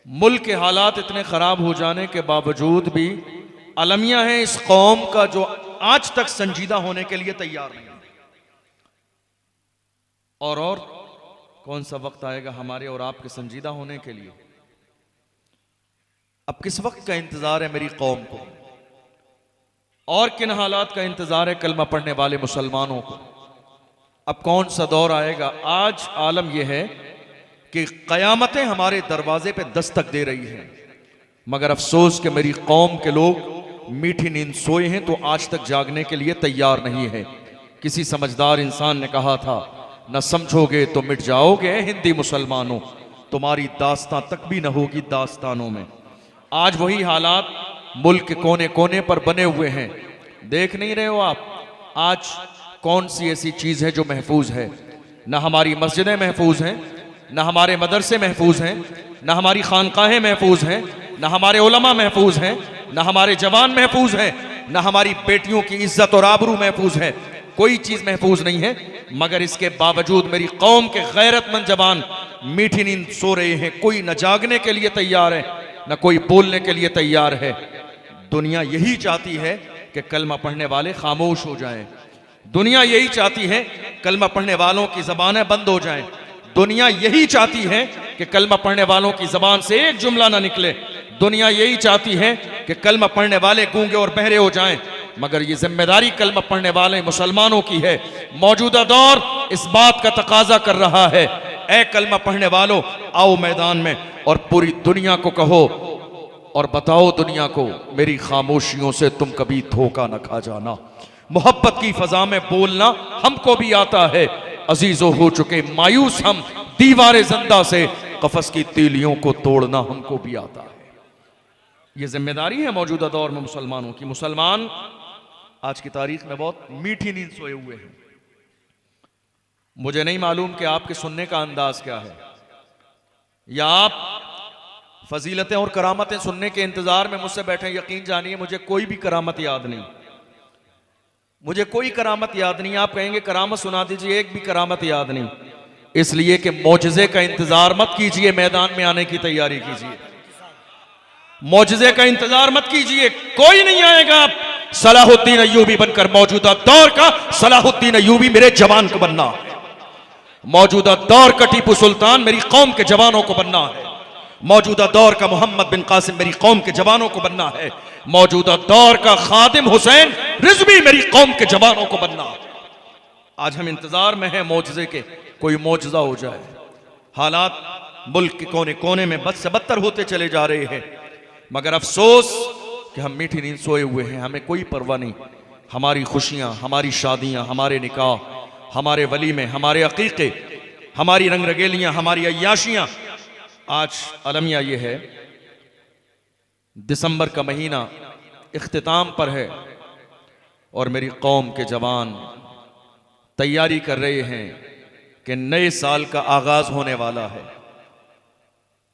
मुल्क के हालात इतने ख़राब हो जाने के बावजूद भी अलमिया है इस कौम का जो आज तक संजीदा होने के लिए तैयार नहीं। और कौन सा वक्त आएगा हमारे और आपके संजीदा होने के लिए? अब किस वक्त का इंतजार है मेरी कौम को, और किन हालात का इंतजार है कलमा पढ़ने वाले मुसलमानों को? अब कौन सा दौर आएगा? आज आलम यह है कि क़यामतें हमारे दरवाजे पे दस्तक दे रही हैं, मगर अफसोस कि मेरी कौम के लोग मीठी नींद सोए हैं तो आज तक जागने के लिए तैयार नहीं है। किसी समझदार इंसान ने कहा था, न समझोगे तो मिट जाओगे हिंदी मुसलमानों, तुम्हारी दास्तां तक भी न होगी दास्तानों में। आज वही हालात मुल्क के कोने कोने पर बने हुए हैं। देख नहीं रहे हो आप? आज कौन सी ऐसी चीज़ है जो महफूज है? न हमारी मस्जिदें महफूज हैं, न हमारे मदरसे महफूज हैं, न हमारी खानकाहें महफूज हैं, न हमारे उलमा महफूज हैं, न हमारे जवान महफूज हैं, न हमारी बेटियों की इज्जत और आबरू महफूज है। कोई चीज़ महफूज नहीं है, मगर इसके बावजूद मेरी कौम के गैरतमंद जवान मीठी नींद सो रहे हैं। कोई न जागने के लिए तैयार है, न कोई बोलने के लिए तैयार है। दुनिया यही चाहती है कि कलमा पढ़ने वाले खामोश हो जाएं। दुनिया यही चाहती है कलमा पढ़ने वालों की ज़बानें बंद हो जाएं। दुनिया यही चाहती है कि कलमा पढ़ने वालों की ज़बान से एक जुमला ना निकले। दुनिया यही चाहती है कि कलमा पढ़ने वाले गूंगे और बहरे हो जाएं, मगर ये जिम्मेदारी कलमा पढ़ने वाले मुसलमानों की है। मौजूदा दौर इस बात का तकाजा कर रहा है, ऐ कलमा पढ़ने वालों आओ मैदान में और पूरी दुनिया को कहो और बताओ दुनिया को, मेरी खामोशियों से तुम कभी धोखा न खा जाना। मोहब्बत की फजा में बोलना हमको भी आता है, अजीजों हो चुके मायूस हम दीवारे जिंदा से, कफस की तीलियों को तोड़ना हमको भी आता है। ये जिम्मेदारी है मौजूदा दौर में मुसलमानों की। मुसलमान आज की तारीख में बहुत मीठी नींद सोए हुए हैं। मुझे नहीं मालूम कि आपके सुनने का अंदाज क्या है, या आप फजीलतें और करामतें सुनने के इंतजार में मुझसे बैठे। यकीन जानिए मुझे कोई भी करामत याद नहीं, मुझे कोई करामत याद नहीं। आप कहेंगे करामत सुना दीजिए, एक भी करामत याद नहीं। इसलिए कि मौजज़े का इंतजार मत कीजिए, मैदान में आने की तैयारी कीजिए। मौजज़े का इंतजार मत कीजिए, कोई नहीं आएगा। सलाहुद्दीन अय्यूबी बनकर मौजूदा दौर का सलाहुद्दीन अय्यूबी मेरे जवान को बनना है। मौजूदा दौर का टीपू सुल्तान मेरी कौम के जवानों को बनना है। मौजूदा दौर का मोहम्मद बिन कासिम मेरी कौम के जवानों को बनना है। मौजूदा दौर का खादिम हुसैन रिजवी मेरी कौम के जवानों को बनना है। आज हम इंतजार में हैं मौजज़े के, कोई मौजज़ा हो जाए। हालात मुल्क के कोने कोने में बद से बदतर होते चले जा रहे हैं, मगर अफसोस कि हम मीठी नींद सोए हुए हैं। हमें कोई परवाह नहीं। हमारी खुशियां, हमारी शादियां, हमारे निकाह, हमारे वलीमे, हमारे अकीक़े, हमारी रंग रगेलियां, हमारी अय्याशियां। आज अलमिया ये है, दिसंबर का महीना इख्तिताम पर है और मेरी कौम के जवान तैयारी कर रहे हैं कि नए साल का आगाज होने वाला है।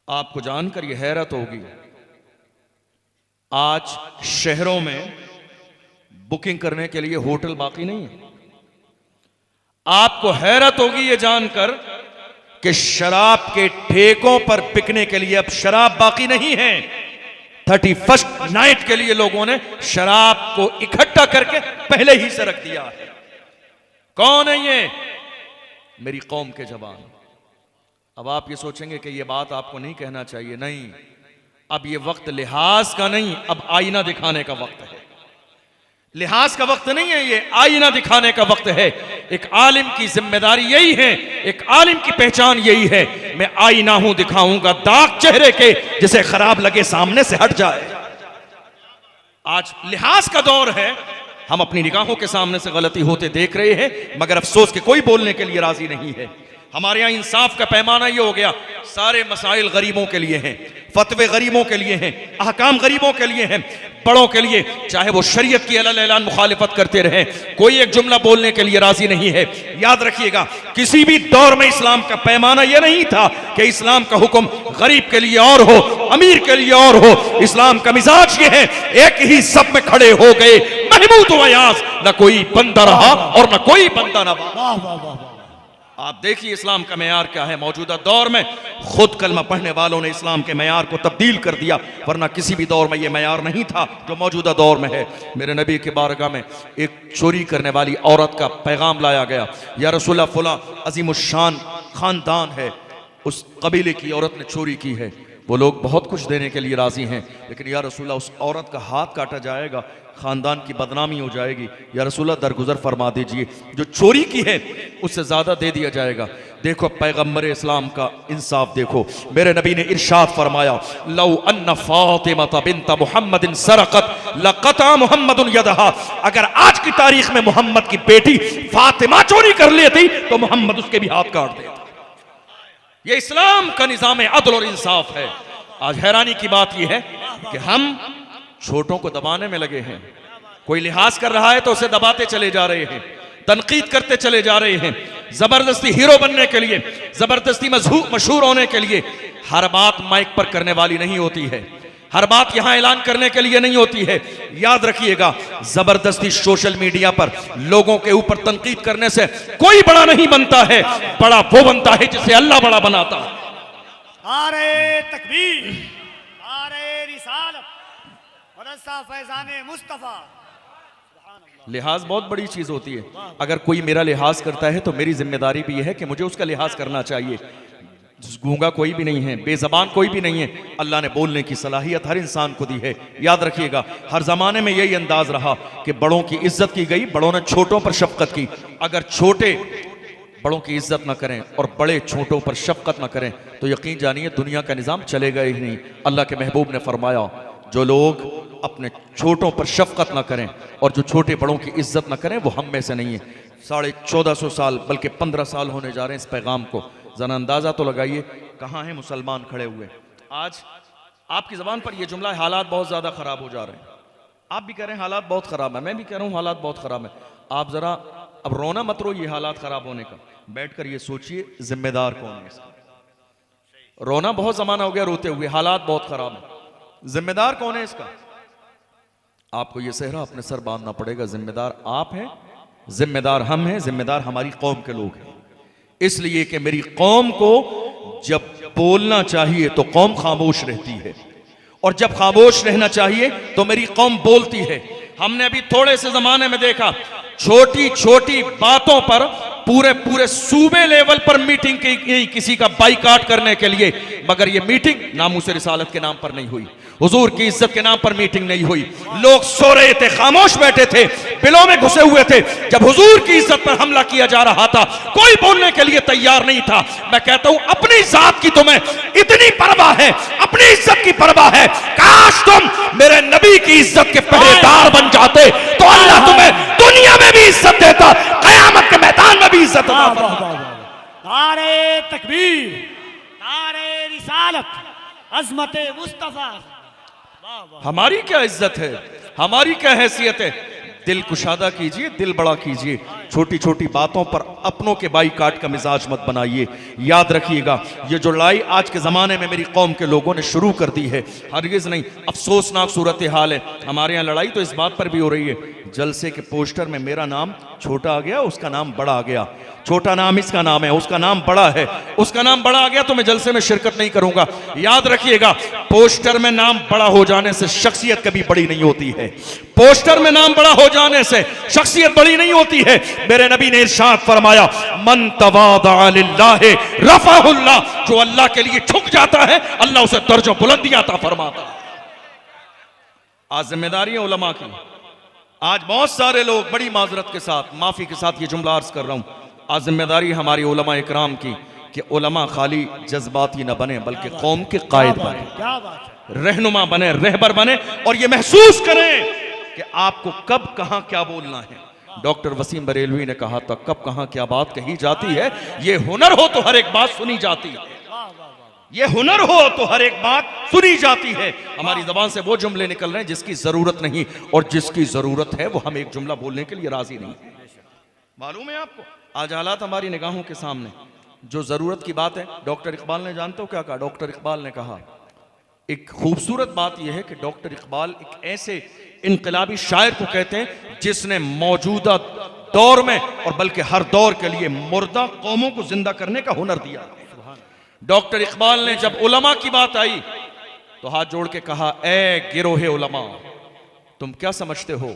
आपको जानकर यह हैरत होगी, आज शहरों में बुकिंग करने के लिए होटल बाकी नहीं है। आपको हैरत होगी ये जानकर कि शराब के ठेकों पर बिकने के लिए अब शराब बाकी नहीं है। 31st नाइट के लिए लोगों ने शराब को इकट्ठा करके पहले ही से रख दिया है। कौन है ये? मेरी कौम के जवान। अब आप ये सोचेंगे कि ये बात आपको नहीं कहना चाहिए। नहीं, अब ये वक्त लिहाज का नहीं, अब आईना दिखाने का वक्त है। लिहाज का वक्त नहीं है, ये आईना दिखाने का वक्त है। एक आलिम की जिम्मेदारी यही है, एक आलिम की पहचान यही है, मैं आईना हूं, दिखाऊंगा दाग चेहरे के, जिसे खराब लगे सामने से हट जाए। आज लिहाज का दौर है। हम अपनी निगाहों के सामने से गलती होते देख रहे हैं, मगर अफसोस के कोई बोलने के लिए राजी नहीं है। हमारे यहाँ इंसाफ का पैमाना ये हो गया, सारे मसाइल गरीबों के लिए हैं, फतवे गरीबों के लिए हैं, अहकाम गरीबों के लिए हैं, बड़ों के लिए, चाहे वो शरीयत की अलल-ऐलान मुखालिफत करते रहें, कोई एक जुमला बोलने के लिए राजी नहीं है। याद रखिएगा, किसी भी दौर में इस्लाम का पैमाना यह नहीं था कि इस्लाम का हुक्म गरीब के लिए और हो, अमीर के लिए और हो। इस्लाम का मिजाज ये है, एक ही सब में खड़े हो गए महमूद व अयाज, न कोई बंदा रहा और न कोई बंदा न। आप देखिए इस्लाम का मेयार क्या है। मौजूदा दौर में खुद कलमा पढ़ने वालों ने इस्लाम के मेयार को तब्दील कर दिया, वरना किसी भी दौर में यह मेयार नहीं था जो मौजूदा दौर में है। मेरे नबी के बारगाह में एक चोरी करने वाली औरत का पैगाम लाया गया, या रसूलल्लाह फुला अजीमुशान खानदान है, उस कबीले की औरत ने चोरी की है, वो लोग बहुत कुछ देने के लिए राजी हैं, लेकिन या रसूलल्लाह उस औरत का हाथ काटा जाएगा, खानदान की बदनामी हो जाएगी, या रसूलल्लाह दरगुजर फरमा दीजिए, जो चोरी की है उससे ज्यादा दे दिया जाएगा। देखो पैगंबर इस्लाम का इंसाफ देखो। मेरे नबी ने इरशाद फरमाया, लौ अन्ना फातिमा बिन्त मुहम्मदिन सरक़त लक़ता मुहम्मदुन यदहा, अगर आज की तारीख में मोहम्मद की बेटी फातिमा चोरी कर लेती तो मोहम्मद उसके भी हाथ काट देता। ये इस्लाम का निज़ाम अदल और इंसाफ है। आज हैरानी की बात यह है कि हम छोटों को दबाने में लगे हैं। कोई लिहाज कर रहा है तो उसे दबाते चले जा रहे हैं, तनकीद करते चले जा रहे हैं, जबरदस्ती हीरो बनने के लिए, जबरदस्ती मशहूर होने के लिए। हर बात माइक पर करने वाली नहीं होती है, हर बात यहां ऐलान करने के लिए नहीं होती है। याद रखिएगा, जबरदस्ती सोशल मीडिया पर लोगों के ऊपर तनकीद करने से कोई बड़ा नहीं बनता है। बड़ा वो बनता है जिसे अल्लाह बड़ा बनाता है। नारे तकबीर, नारे रिसालत, फैज़ाने मुस्तफा। लिहाज बहुत बड़ी चीज होती है। अगर कोई मेरा लिहाज करता है तो मेरी जिम्मेदारी भी यह है कि मुझे उसका लिहाज करना चाहिए। गूंगा कोई भी नहीं है, बेजबान कोई भी नहीं है। अल्लाह ने बोलने की सलाहियत हर इंसान को दी है। याद रखिएगा, हर जमाने में यही अंदाज रहा कि बड़ों की इज्जत की गई, बड़ों ने छोटों पर शफकत की। अगर छोटे बड़ों की इज्जत न करें और बड़े छोटों पर शफकत न करें तो यकीन जानिए दुनिया का निज़ाम चलेगा ही नहीं। अल्लाह के महबूब ने फरमाया, जो लोग अपने छोटों पर शफकत न करें और जो छोटे बड़ों की इज्जत न करें वो हम में से नहीं है। 1450 साल बल्कि 15 साल होने जा रहे हैं इस पैगाम को। ज़रा अंदाज़ा तो लगाइए कहाँ हैं मुसलमान खड़े हुए। आज आपकी ज़बान पर यह जुमला, हालात बहुत ज़्यादा ख़राब हो जा रहे हैं। आप भी कह रहे हैं हालात बहुत ख़राब है, मैं भी कह रहा हूँ हालात बहुत ख़राब है। आप ज़रा अब रोना मत रो ये हालात ख़राब होने का, बैठकर ये सोचिए जिम्मेदार कौन है इसका। रोना बहुत ज़माना हो गया रोते हुए, हालात बहुत ख़राब है, जिम्मेदार कौन है इसका? आपको ये सेहरा अपने सर बांधना पड़ेगा। जिम्मेदार आप हैं, जिम्मेदार हम हैं, जिम्मेदार हमारी कौम के लोग हैं। इसलिए कि मेरी कौम को जब बोलना चाहिए तो कौम खामोश रहती है, और जब खामोश रहना चाहिए तो मेरी कौम बोलती है। हमने अभी थोड़े से जमाने में देखा, छोटी छोटी बातों पर पूरे सूबे लेवल पर मीटिंग की किसी का बाइकाट करने के लिए, मगर ये मीटिंग नामूस रिसालत के नाम पर नहीं हुई, हुजूर की इज्जत के नाम पर मीटिंग नहीं हुई। लोग सो रहे थे, खामोश बैठे थे, बिलों में घुसे हुए थे। जब हुजूर की इज्जत पर हमला किया जा रहा था कोई बोलने के लिए तैयार नहीं था। मैं कहता हूं अपनी जात की तुम्हें इतनी परवाह है, अपनी इज्जत की परवाह है, काश तुम मेरे नबी की इज्जत के पहरेदार बन जाते तो अल्लाह तुम्हें दुनिया में भी इज्जत देता, कयामत के मैदान में भी इज्जत देता। नारे तकबीर, नारे रिसालत, अज़मत मुस्तफा। हमारी क्या इज्जत है, हमारी क्या हैसियत है? दिल कुशादा कीजिए, दिल बड़ा कीजिए। छोटी छोटी बातों पर अपनों के बाईकाट का मिजाज मत बनाइए। याद रखिएगा, ये जो लड़ाई आज के ज़माने में मेरी कौम के लोगों ने शुरू कर दी है, हरगिज़ नहीं, अफसोसनाक सूरत हाल है। हमारे यहाँ लड़ाई तो इस बात पर भी हो रही है, जलसे के पोस्टर में मेरा नाम छोटा आ गया, उसका नाम बड़ा आ गया। छोटा नाम इसका नाम है, उसका नाम बड़ा है, उसका नाम बड़ा आ गया तो मैं जलसे में शिरकत नहीं करूंगा। याद रखिएगा, पोस्टर में नाम बड़ा हो जाने से शख्सियत कभी बड़ी नहीं होती है। पोस्टर में नाम बड़ा हो जाने से शख्सियत बड़ी नहीं होती है। मेरे नबी ने इरशाद फरमाया, मन तवादा लिल्लाहि रफ़अहुल्लाह, जो अल्लाह के लिए झुक जाता है अल्लाह उसे दर्जों बुलंदी अता फरमाता है। आज जिम्मेदारी है उलमा की। आज बहुत सारे लोग, बड़ी माजरत के साथ, माफी के साथ ये जुमला अर्ज कर रहा हूं, आज जिम्मेदारी हमारी उलमा इकराम की कि उलमा खाली जज्बाती न बने बल्कि कौम के कायद बने, रहनुमा बने, रहबर बने, और ये महसूस करें कि आपको कब कहां क्या बोलना है। डॉक्टर वसीम बरेलवी ने कहा था, कब कहां क्या बात कही जाती है, ये हुनर हो तो हर एक बात सुनी जाती है, ये हुनर हो तो हर एक बात सुनी जाती है। हमारी जबान से वो जुमले निकल रहे हैं जिसकी जरूरत नहीं, और जिसकी जरूरत है वो हम एक जुमला बोलने के लिए राजी नहीं। मालूम है आपको, आज हालात हमारी निगाहों के सामने, जो जरूरत की बात है, डॉक्टर इकबाल ने, जानते हो क्या कहा? डॉक्टर इकबाल ने कहा, एक खूबसूरत बात यह है कि डॉक्टर इकबाल एक ऐसे इनकलाबी शायर को कहते हैं जिसने मौजूदा दौर में और बल्कि हर दौर के लिए मुर्दा कौमों को जिंदा करने का हुनर दिया। डॉक्टर इकबाल ने जब उलमा की बात आई तो हाथ जोड़ के कहा, ए गिरोहे उलमा, तुम क्या समझते हो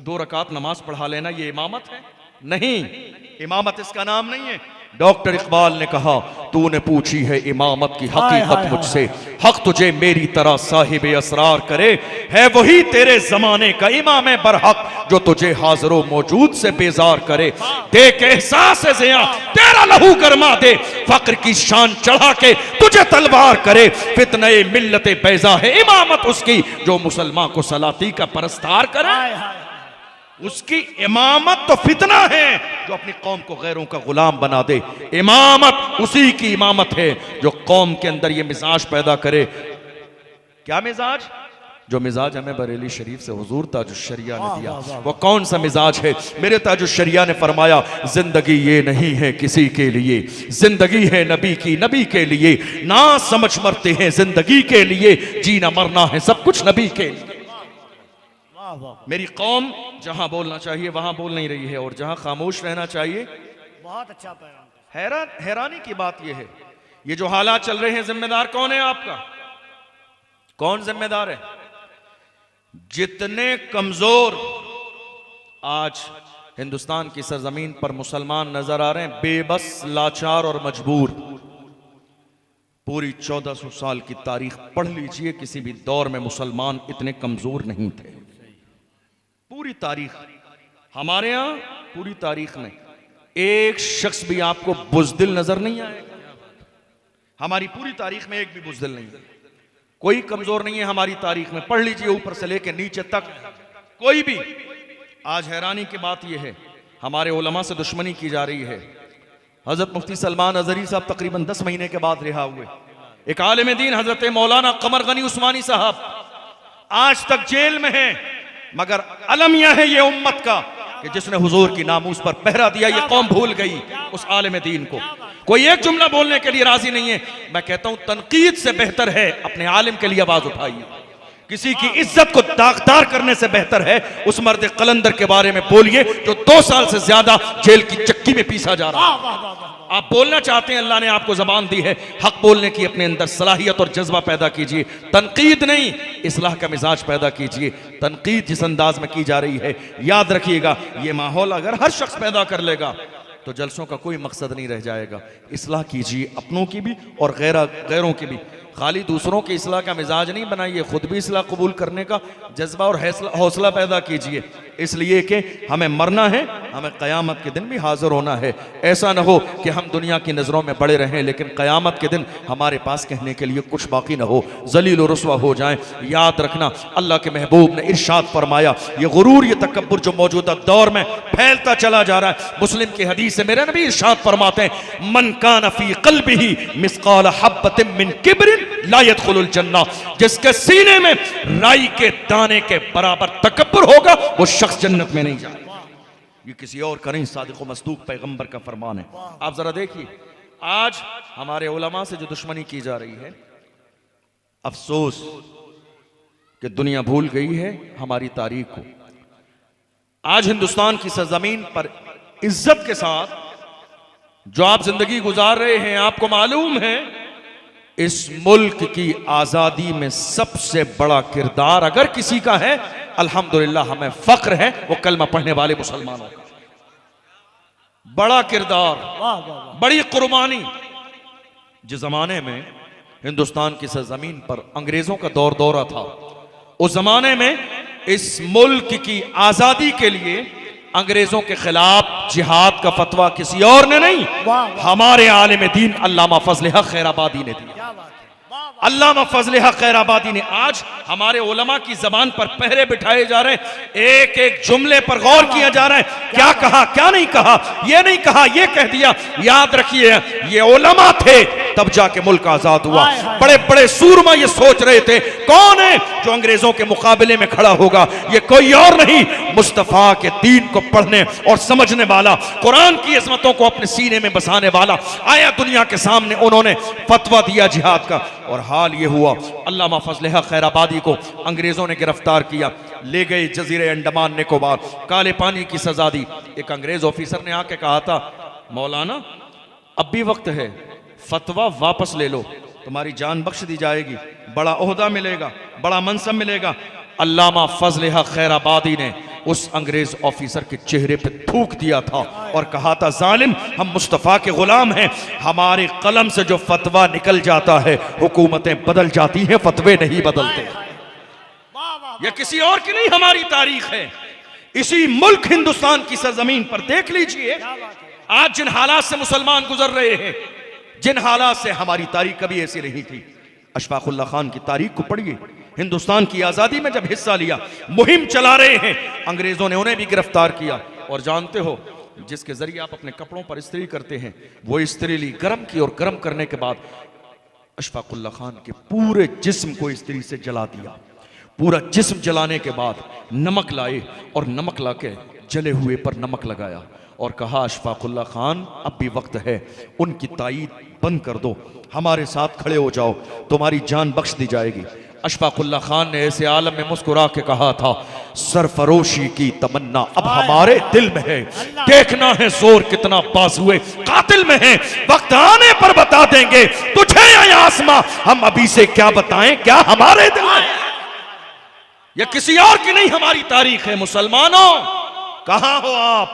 2 रकात नमाज पढ़ा लेना ये इमामत है? नहीं, इमामत इसका नाम नहीं है। डॉक्टर इकबाल ने कहा, तूने पूछी है इमामत की हकीकत मुझसे, हक तुझे मेरी तरह साहिब असरार करे, है वही तेरे जमाने का इमाम बरहक जो तुझे हाजिरो मौजूद से बेजार करे। देख एहसास ज़िया तेरा लहू गरमा दे, फक्र की शान चढ़ा के तुझे तलवार करे। फितने मिल्लते बैजा है इमामत उसकी जो मुसलमान को सलाती का परस्तार करे। उसकी इमामत तो फितना है जो अपनी कौम को गैरों का गुलाम बना दे। इमामत उसी की इमामत है जो कौम के अंदर ये मिजाज पैदा करे। क्या मिजाज? जो मिजाज हमें बरेली शरीफ से हुजूर ताजुश्शरिया ने दिया। वो कौन सा मिजाज है? मेरे ताजुश्शरिया ने फरमाया, जिंदगी ये नहीं है किसी के लिए, जिंदगी है नबी की, नबी के लिए। ना समझ मरते हैं जिंदगी के लिए, जीना मरना है सब कुछ नबी के लिए। मेरी कौम जहां बोलना चाहिए वहां बोल नहीं रही है और जहां खामोश रहना चाहिए। बहुत अच्छा पैगाम। हैरानी की बात यह है, ये जो हालात चल रहे हैं, जिम्मेदार कौन है आपका? कौन जिम्मेदार है? जितने कमजोर आज हिंदुस्तान की सरजमीन पर मुसलमान नजर आ रहे हैं, बेबस, लाचार और मजबूर। पूरी 1400 साल की तारीख पढ़ लीजिए, किसी भी दौर में मुसलमान इतने कमजोर नहीं थे। पूरी तारीख, हमारे यहां पूरी तारीख में एक शख्स भी आपको बुज़दिल नजर नहीं आएगा। हमारी पूरी तारीख में एक भी बुज़दिल नहीं है, कोई कमजोर नहीं है हमारी तारीख में। पढ़ लीजिए ऊपर से लेकर नीचे तक, कोई भी। आज हैरानी की बात यह है, हमारे उलमा से दुश्मनी की जा रही है। हजरत मुफ्ती सलमान अजहरी साहब तकरीबन 10 महीने के बाद रिहा हुए। एक आलिम दीन हजरत मौलाना कमर गनी उस्मानी साहब आज तक जेल में हैं, मगर अलमिया है ये उम्मत का कि जिसने हुजूर की नामूस पर पहरा दिया। ये कौम भूल गई उस आलिम दीन को। कोई एक जुमला बोलने के लिए राजी नहीं है। मैं कहता हूं तनकीद से बेहतर है अपने आलिम के लिए आवाज उठाइए। किसी की इज्जत को दागदार करने से बेहतर है उस मर्द कलंदर के बारे में बोलिए जो 2 साल से ज्यादा जेल की चक्की में पीसा जा रहा है। आप बोलना चाहते हैं, अल्लाह ने आपको जबान दी है, हक बोलने की अपने अंदर सलाहियत और जज्बा पैदा कीजिए। तनकीद नहीं, इस्लाह का मिजाज पैदा कीजिए। तनकीद जिस अंदाज में की जा रही है, याद रखिएगा ये माहौल अगर हर शख्स पैदा कर लेगा तो जलसों का कोई मकसद नहीं रह जाएगा। इस्लाह कीजिए अपनों की भी और गैरों की भी। खाली दूसरों के इस्लाह का मिजाज नहीं बनाइए, खुद भी इस्लाह कबूल करने का जज्बा और हौसला पैदा कीजिए। इसलिए कि हमें मरना है, हमें क़यामत के दिन भी हाजिर होना है। ऐसा ना हो कि हम दुनिया की नज़रों में बड़े रहें लेकिन क़यामत के दिन हमारे पास कहने के लिए कुछ बाकी ना हो, जलील और रुस्वा हो जाएं। याद रखना, अल्लाह के महबूब ने इरशाद फरमाया, ये गुरूर, ये तकब्बुर जो मौजूदा दौर में फैलता चला जा रहा है। मुस्लिम की हदीस से मेरे नबी इरशाद फरमाते हैं, मन कान फी क़ल्बिही मिस्क़ाल हब्बतिन मिन किब्रिन ला यदखुलुल जन्नह। जिसके सीने में राई के दाने के बराबर तकब्बुर होगा वो शख्स जन्नत में नहीं जाएगा। ये किसी और का नहीं, सादिक़ व मस्दूक पैगंबर का फरमान है। आप जरा देखिए आज हमारे उलमा से जो दुश्मनी की जा रही है, अफसोस कि दुनिया भूल गई है हमारी तारीख को। आज हिंदुस्तान की सरजमीन पर इज्जत के साथ जो आप जिंदगी गुजार रहे हैं, आपको मालूम है इस मुल्क की आजादी में सबसे बड़ा किरदार अगर किसी का है, अल्हम्दुलिल्लाह हमें फख्र है, वो कलमा पढ़ने वाले मुसलमानों का। बड़ा किरदार, बड़ी कुर्बानी। जिस जमाने में हिंदुस्तान की सरजमीन पर अंग्रेजों का दौर दौरा था, उस जमाने में इस मुल्क की आजादी के लिए अंग्रेजों के खिलाफ जिहाद का फतवा किसी और ने नहीं, हमारे आलिम दीन अल्लामा फजल हक खैराबादी ने दिया। अल्लामा फजल हक खैराबादी ने आज हमारे उलमा की जबान पर पहरे बिठाए जा रहे हैं। एक एक जुमले पर गौर किया जा रहा है, क्या कहा क्या नहीं कहा, ये नहीं कहा ये कह दिया। याद रखिए ये उलमा थे तब जाके मुल्क आजाद हुआ। बड़े बड़े सूरमा ये सोच रहे थे कौन है जो अंग्रेजों के मुकाबले में खड़ा होगा, ये कोई और नहीं, मुस्तफा के दीन को पढ़ने और समझने वाला, कुरान की अजमतों को अपने सीने में बसाने वाला आया दुनिया के सामने। उन्होंने फतवा दिया जिहाद का, और हाल ये हुआ अल्लामा फजल हक खैराबादी को अंग्रेजों ने गिरफ्तार किया, ले गए जजीरे अंडमान निकोबार, काले पानी की सजा दी। एक अंग्रेज ऑफिसर ने आके कहा था, मौलाना अब भी वक्त है, फतवा वापस ले लो, तुम्हारी जान बख्श दी जाएगी, बड़ा ओहदा मिलेगा, बड़ा मनसब मिलेगा। अल्लामा फजल हक खैराबादी ने उस अंग्रेज ऑफिसर के चेहरे पे थूक दिया था और कहा था, जालिम, हम मुस्तफ़ा के गुलाम हैं, हमारे कलम से जो फतवा निकल जाता है हुकूमतें बदल जाती हैं, फतवे नहीं बदलते। यह किसी और की नहीं, हमारी तारीख है। इसी मुल्क हिंदुस्तान की सरजमीन पर देख लीजिए आज जिन हालात से मुसलमान गुजर रहे हैं, जिन हालात से, हमारी तारीख कभी ऐसी नहीं थी। अशफाकुल्लाह खान की तारीख को पढ़िए, हिंदुस्तान की आजादी में जब हिस्सा लिया, मुहिम चला रहे हैं, अंग्रेजों ने उन्हें भी गिरफ्तार किया। और जानते हो, जिसके जरिए आप अपने कपड़ों पर इस्त्री करते हैं, वो इस्त्री ली, गर्म की, और गर्म करने के बाद अशफाकुल्लाह खान के पूरे जिस्म को इस्त्री से जला दिया। पूरा जिस्म जलाने के बाद नमक लाए और नमक लाके जले हुए पर नमक लगाया और कहा, अशफाकुल्लाह खान अब भी वक्त है, उनकी ताईद बंद कर दो, हमारे साथ खड़े हो जाओ, तुम्हारी जान बख्श दी जाएगी। अशफाकुल्लाह खान ने ऐसे आलम में मुस्कुरा के कहा था, सरफरोशी की तमन्ना अब हमारे दिल में है, देखना है जोर कितना बाजुए कातिल में है, वक्त आने पर बता देंगे तुझे या आसमां, हम अभी से क्या बताएं, क्या हमारे दिल में। यह किसी और की नहीं, हमारी तारीख है। मुसलमानों, कहां हो आप,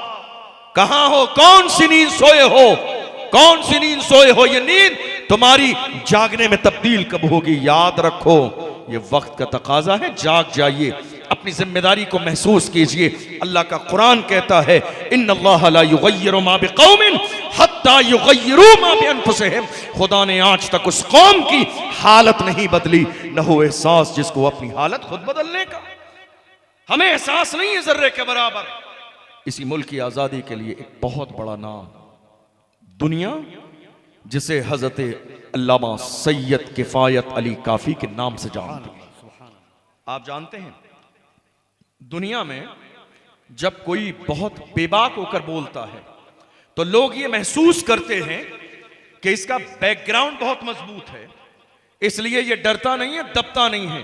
कहां हो, कौन सी नींद सोए हो, कौन सी नींद सोए हो? ये नींद तुम्हारी जागने में तब्दील कब होगी, याद रखो, ये वक्त का तकाजा है, जाग जाइए, अपनी जिम्मेदारी को महसूस कीजिए। अल्लाह का कुरान कहता है, इन्नल्लाह ला युगय्यिरु मा बिकौमिन हत्ता युगय्यिरु मा बिअनफुसिहिम, खुदा ने आज तक उस कौम की हालत नहीं बदली, न हो एहसास जिसको अपनी हालत खुद बदलने का। हमें एहसास नहीं है जर्रे के बराबर। इसी मुल्क की आजादी के लिए एक बहुत बड़ा नाम दुनिया, जिसे हजरत अल्लामा सैयद किफायत अली काफी के नाम से जानते हैं। आप जानते हैं, दुनिया में जब कोई बहुत बेबाक होकर बोलता है तो लोग ये महसूस करते हैं कि इसका बैकग्राउंड बहुत मजबूत है, इसलिए ये डरता नहीं है, दबता नहीं है।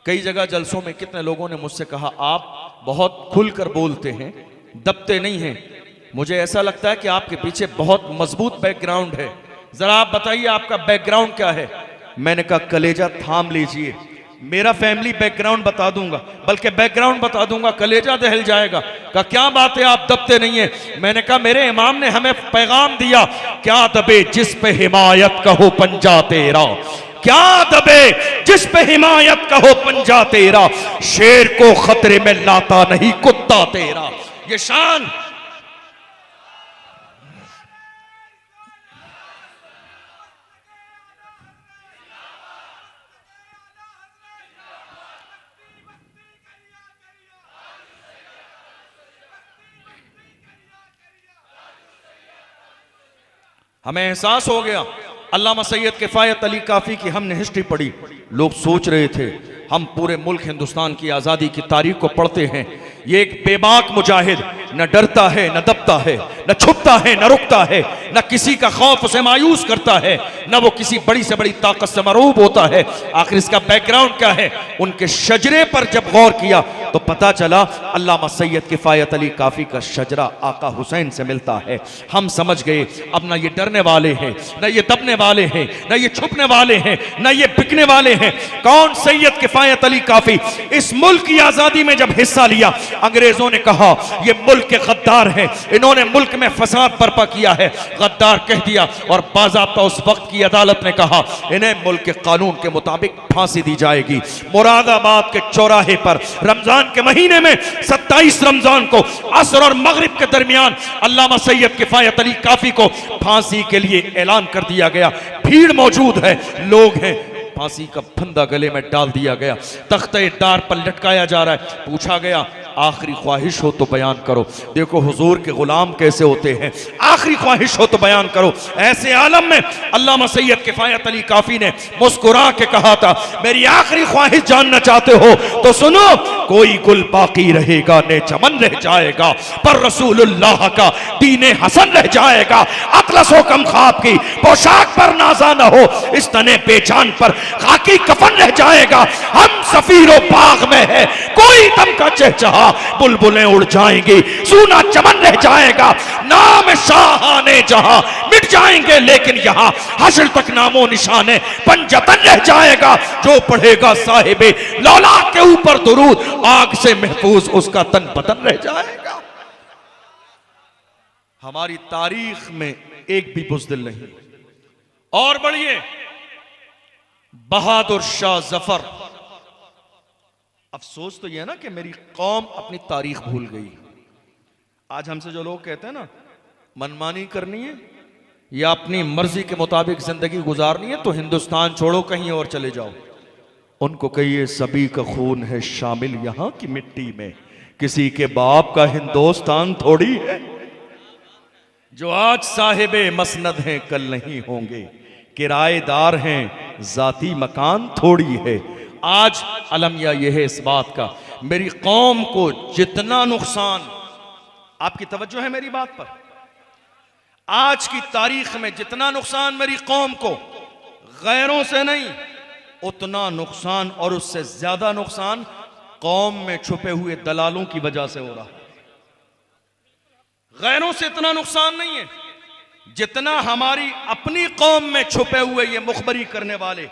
कई जगह जलसों में कितने लोगों ने मुझसे कहा, आप बहुत खुलकर बोलते हैं, दबते नहीं हैं। मुझे ऐसा लगता है कि आपके पीछे बहुत मजबूत बैकग्राउंड है, जरा आप बताइए आपका बैकग्राउंड क्या है। मैंने कहा, कलेजा थाम लीजिए, मेरा फैमिली बैकग्राउंड बता दूंगा, बल्कि बैकग्राउंड बता दूंगा, कलेजा दहल जाएगा। कहा, क्या बात है, आप दबते नहीं है? मैंने कहा, मेरे इमाम ने हमें पैगाम दिया, क्या दबे जिस पे हिमायत कहो पंजा तेरा, क्या दबे जिस पे हिमायत कहो पंजा तेरा, शेर को खतरे में लाता नहीं कुत्ता तेरा। ये शान, हमें एहसास हो गया। अल्लामा सैयद किफायत अली काफी की हमने हिस्ट्री पढ़ी, लोग सोच रहे थे हम पूरे मुल्क हिंदुस्तान की आज़ादी की तारीख को पढ़ते हैं, ये एक बेबाक मुजाहिद, न डरता है, न दबता है, न छुपता है, न रुकता है, न किसी का खौफ उसे मायूस करता है, न वो किसी बड़ी से बड़ी ताकत से मरूब होता है। आखिर इसका बैकग्राउंड क्या है? उनके शजरे पर जब गौर किया तो पता चला अल्लामा सैयद किफायत अली काफी का शजरा आका हुसैन से मिलता है। हम समझ गए, अब ना ये डरने वाले हैं, न ये दबने वाले हैं, न ये छुपने वाले हैं, न ये बिकने वाले हैं। कौन? सैयद किफायत अली काफी। इस मुल्क की आजादी में जब हिस्सा लिया, अंग्रेजों ने कहा ये मुल्क के गद्दार हैं, इन्होंने मुल्क में फसाद बर्पा किया है, गद्दार कह दिया। और बाज़ाब्ता उस वक्त की अदालत ने कहा इन्हें मुल्क के कानून के मुताबिक फांसी दी जाएगी। मुरादाबाद के चौराहे पर रमजान के महीने में 27 रमजान को असर और मगरिब के दरमियान अल्लामा सैयद किफायत अली काफी को फांसी के लिए ऐलान कर दिया गया। भीड़ मौजूद है, लोग हैं, फांसी का फंदा गले में डाल दिया गया, तख्ते दार पर लटकाया जा रहा है। पूछा गया आखिरी ख्वाहिश हो तो बयान करो। देखो हुजूर के गुलाम कैसे होते हैं, आखिरी ख्वाहिश हो तो बयान करो। ऐसे आलम में अल्लामा सैयद किफायत अली काफी ने मुस्कुरा के कहा था, मेरी आखिरी ख्वाहिश जानना चाहते हो तो सुनो, कोई गुल बाकी रहेगा ने चमन रह जाएगा, पर रसूलुल्लाह का दीने हसन रह जाएगा। अतलसो कम ख्वाब की पोशाक पर नाजा न हो, इस तने बेजान पर खाकी कफन रह जाएगा। हम सफीरो बाग में है, कोई दम का चहचहा, बुलबुलें उड़ जाएंगी, सूना चमन रह जाएगा। नाम शाहाने जहां मिट जाएंगे, लेकिन यहां हश्र तक नामो निशाने पंजतन रह जाएगा। जो पढ़ेगा साहिबे लौला के ऊपर दुरूद, आग से महफूज उसका तन बदन रह जाएगा। हमारी तारीख में एक भी बुज़दिल नहीं। और बढ़िए, बहादुर शाह जफर। अफसोस तो यह है ना कि मेरी कौम अपनी तारीख भूल गई। आज हमसे जो लोग कहते हैं ना मनमानी करनी है या अपनी मर्जी के मुताबिक जिंदगी गुजारनी है तो हिंदुस्तान छोड़ो, कहीं और चले जाओ। उनको कहिए सभी का खून है शामिल यहां की मिट्टी में, किसी के बाप का हिंदुस्तान थोड़ी है। जो आज साहिबे मसनद हैं कल नहीं होंगे, किराएदार हैं जाती मकान थोड़ी है। आज अलमिया यह है इस बात का, मेरी कौम को जितना नुकसान, आपकी तवज्जो है मेरी बात पर, आज की तारीख में जितना नुकसान मेरी कौम को गैरों से नहीं, उतना नुकसान और उससे ज्यादा नुकसान कौम में छुपे हुए दलालों की वजह से हो रहा है। गैरों से इतना नुकसान नहीं है जितना हमारी अपनी कौम में छुपे हुए ये मुखबरी करने वाले,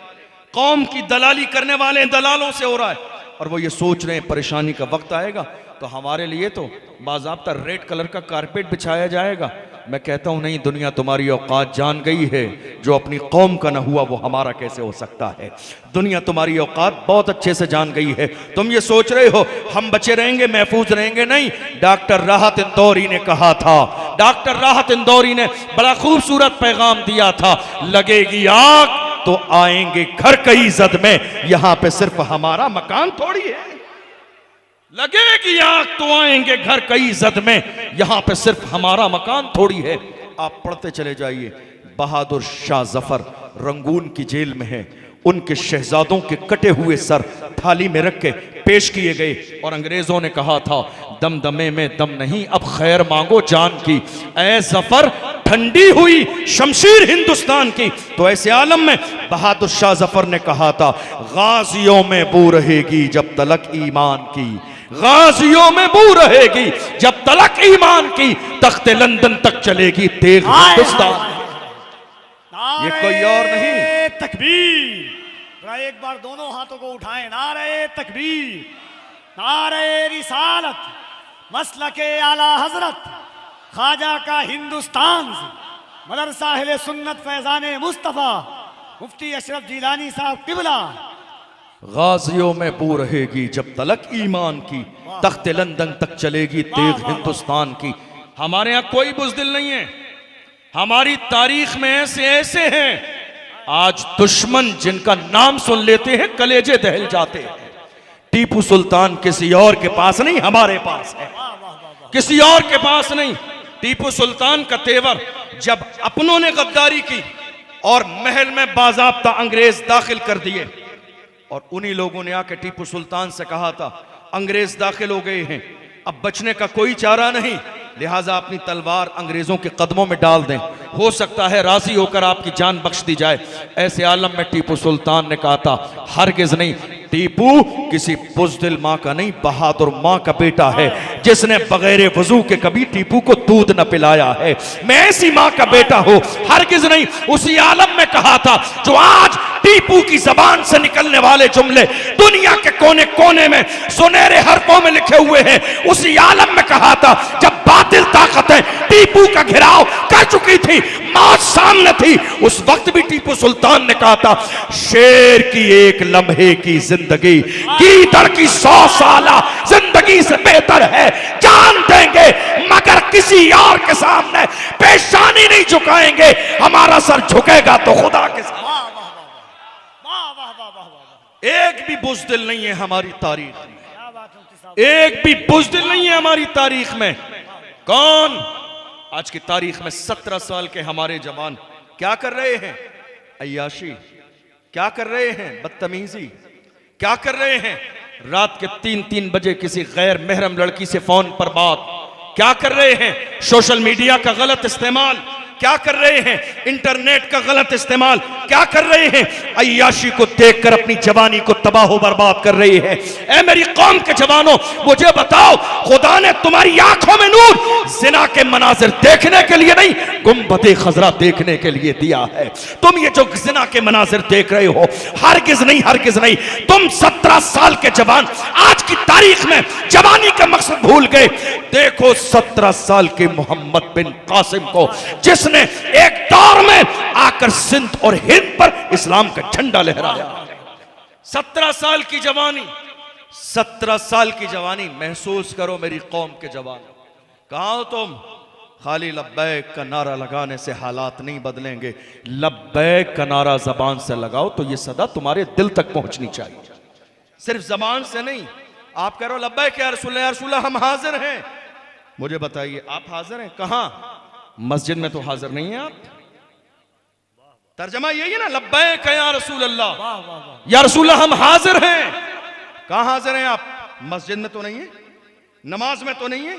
कौम की दलाली करने वाले दलालों से हो रहा है। और वो ये सोच रहे हैं परेशानी का वक्त आएगा तो हमारे लिए तो बाज़ाब्ता रेड कलर का कारपेट बिछाया जाएगा। मैं कहता हूं नहीं, दुनिया तुम्हारी औकात जान गई है, जो अपनी कौम का ना हुआ वो हमारा कैसे हो सकता है। दुनिया तुम्हारी औकात बहुत अच्छे से जान गई है। तुम ये सोच रहे हो हम बचे रहेंगे, महफूज रहेंगे, नहीं। डॉक्टर राहत इंदौरी ने कहा था, डॉक्टर राहत इंदौरी ने बड़ा खूबसूरत पैगाम दिया था, लगेगी आग तो आएंगे घर कई जद में, यहां पे सिर्फ हमारा मकान थोड़ी है। लगेगी आग तो आएंगे घर कई जद में, यहां पे सिर्फ हमारा मकान थोड़ी है। आप पढ़ते चले जाइए। बहादुर शाह जफर रंगून की जेल में है, उनके शहजादों के कटे हुए सर थाली में रख के पेश किए गए और अंग्रेजों ने कहा था दमदमे में दम नहीं, अब खैर मांगो जान की। ऐ जफर ठंडी हुई शमशीर हिंदुस्तान की। तो ऐसे आलम में बहादुर शाह जफर ने कहा था, गाजियों में बू रहेगी जब तलक ईमान की, गाजियों में बू रहेगी जब तलक ईमान की, तख्ते लंदन तक चलेगी तेग हिंदुस्तान। ये कोई और नहीं। तकबीर, एक बार दोनों हाथों को उठाएं। नारे तकबीर, नारे रिसालत, मसलके आला हजरत ख्वाजा का हिंदुस्तान, मदरसा अहले सुन्नत फैजाने मुस्तफा मुफ्ती अशरफ जिलानी साहब किबला। गाजियों में बू रहेगी जब तलक ईमान की, तख्ते लंदन तक चलेगी तेग हिंदुस्तान की। हमारे यहाँ कोई बुज़दिल नहीं है। हमारी तारीख में ऐसे ऐसे हैं, आज दुश्मन जिनका नाम सुन लेते हैं कलेजे दहल जाते हैं। टीपू सुल्तान किसी और के पास नहीं, हमारे पास है, किसी और के पास नहीं। टीपू सुल्तान का तेवर जब अपनों ने गद्दारी की और महल में बाज़ाब्ता अंग्रेज दाखिल कर दिए, और उन्हीं लोगों ने आके टीपू सुल्तान से कहा था अंग्रेज दाखिल हो गए हैं, अब बचने का कोई चारा नहीं, लिहाजा अपनी तलवार अंग्रेजों के कदमों में डाल दें, हो सकता है राजी होकर आपकी जान बख्श दी जाए। ऐसे आलम में टीपू सुल्तान ने कहा था हरगिज नहीं, टीपू किसी बुज़दिल माँ का नहीं, बहादुर माँ का बेटा है, जिसने बगैर वजू के कभी टीपू को दूध न पिलाया है। मैं ऐसी माँ का बेटा हूँ, हरगिज नहीं। उसी आलम में कहा था जो आज टीपू की जबान से निकलने वाले जुमले दुनिया के कोने कोने में सुनहरे हरफों में लिखे हुए हैं, उसी आलम में कहा था जब बातिल ताकतें टीपू का घेराव कर चुकी थी, मौत सामने थी, उस वक्त भी टीपू सुल्तान ने कहा था शेर की एक लम्हे की जिंदगी गीदड़ की 100 साला जिंदगी से बेहतर है। जान देंगे मगर किसी और के सामने पेशानी नहीं झुकाएंगे, हमारा सर झुकेगा तो खुदा के सामने। वाह, एक भी बुज़दिल नहीं है हमारी तारीख में, क्या बात है मुफ्ती साहब। एक भी बुज़दिल नहीं है हमारी तारीख में। कौन? आज की तारीख में 17 साल के हमारे जवान क्या कर रहे हैं? अय्याशी। क्या कर रहे हैं? बदतमीजी। क्या कर रहे हैं? रात के 3-3 बजे किसी गैर महरम लड़की से फोन पर बात। क्या कर रहे हैं? सोशल मीडिया का गलत इस्तेमाल। क्या कर रहे हैं? इंटरनेट का गलत इस्तेमाल। क्या कर रहे हैं? अय्याशी को देखकर अपनी जवानी को तबाह बर्बाद कर रही है। ऐ मेरी कौम के जवानों, मुझे बताओ, खुदा ने तुम्हारी आंखों में नूर जिना के मनाजिर देखने के लिए नहीं, गुंबदे खजरा देखने के लिए दिया है। तुम ये जो जिना के मनाजिर देख रहे हो, हरगिज नहीं, हरगिज नहीं। तुम 17 साल के जवान आज की तारीख में जवानी का मकसद भूल गए। देखो 17 साल के मोहम्मद बिन कासिम को, जिसने एक दौर में आकर सिंध और हिंद पर इस्लाम का झंडा लहराया। 17 साल की जवानी, 17 साल की जवानी महसूस करो मेरी कौम के जवान। कहाँ हो तुम? खाली लब्बैक का नारा लगाने से हालात नहीं बदलेंगे। लब्बैक का नारा जबान से लगाओ तो ये सदा तुम्हारे दिल तक पहुंचनी चाहिए, सिर्फ जबान से नहीं। आप कह रहे हो लब्बैक या रसूलल्लाह हम हाजिर हैं। मुझे बताइए, आप हाजिर हैं? कहां? मस्जिद में तो हाजिर नहीं है आप। तर्जमा यही है ना, लब्बैक या रसूल अल्लाह, वाह वाह वाह, या रसूल अल्लाह हम हाजिर हैं। कहां हाजिर हैं आप? मस्जिद में तो नहीं है, नमाज में तो नहीं है,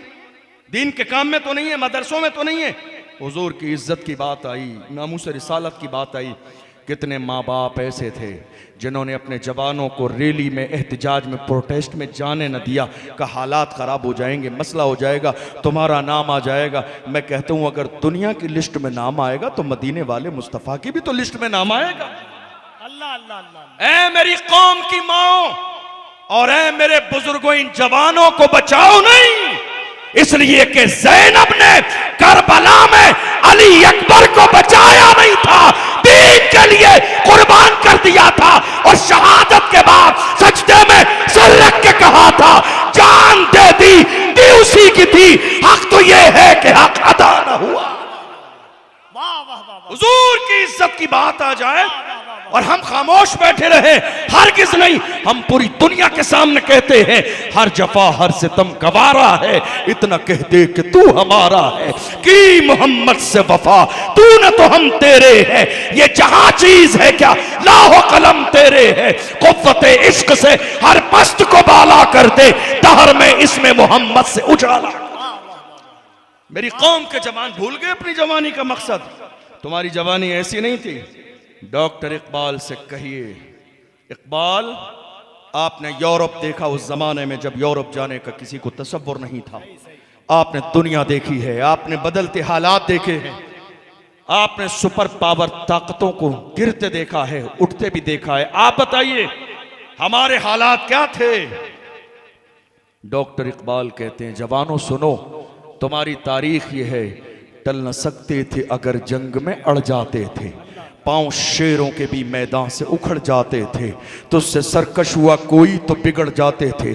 दीन के काम में तो नहीं है, मदरसों में तो नहीं है। हुजूर की इज्जत की बात आई, नामूस रिसालत की बात आई। कितने माँ बाप ऐसे थे जिन्होंने अपने जवानों को रैली में, एहतजाज में, प्रोटेस्ट में जाने न दिया। का हालात ख़राब हो जाएंगे, मसला हो जाएगा, तुम्हारा नाम आ जाएगा। मैं कहता हूँ अगर दुनिया की लिस्ट में नाम आएगा तो मदीने वाले मुस्तफ़ा की भी तो लिस्ट में नाम आएगा। अल्लाह अल्लाह अल्लाह। ऐ मेरी कौम की माओ और ऐ मेरे बुजुर्गों, इन जवानों को बचाओ नहीं, इसलिए कि ज़ैनब ने करबला में अली अकबर को बचाया नहीं था, दीन के लिए कुर्बान कर दिया था। और शहादत के बाद सजदे में सर रख के कहा था, जान दे दी उसी की थी, हक तो ये है कि हक अदा न हुआ। वाह वाह वाह वाह, हुजूर की इज्जत की बात आ जाए और हम खामोश बैठे रहे, हरगिज नहीं। हम पूरी दुनिया के सामने कहते हैं हर जफा हर सितम गवारा है, इतना कह दे कि तू हमारा है। कि मोहम्मद से वफा तू न तो हम तेरे हैं, ये जहां चीज है क्या लाहो कलम तेरे है। कुव्वत इश्क से हर पस्त को बाला कर दे, दहर में इसमें मोहम्मद से उजाला। मेरी कौम के जवान भूल गए अपनी जवानी का मकसद। तुम्हारी जवानी ऐसी नहीं थी। डॉक्टर इकबाल से कहिए, इकबाल आपने यूरोप देखा उस जमाने में जब यूरोप जाने का किसी को तसव्वुर नहीं था। आपने दुनिया देखी है, आपने बदलते हालात देखे हैं, आपने सुपर पावर ताकतों को गिरते देखा है, उठते भी देखा है। आप बताइए हमारे हालात क्या थे? डॉक्टर इकबाल कहते हैं, जवानों सुनो, तुम्हारी तारीख ये है, टल न सकते थे अगर जंग में अड़ जाते थे, पांव शेरों के भी मैदान से उखड़ जाते थे, तो उससे सरकश हुआ कोई तो बिगड़ जाते थे।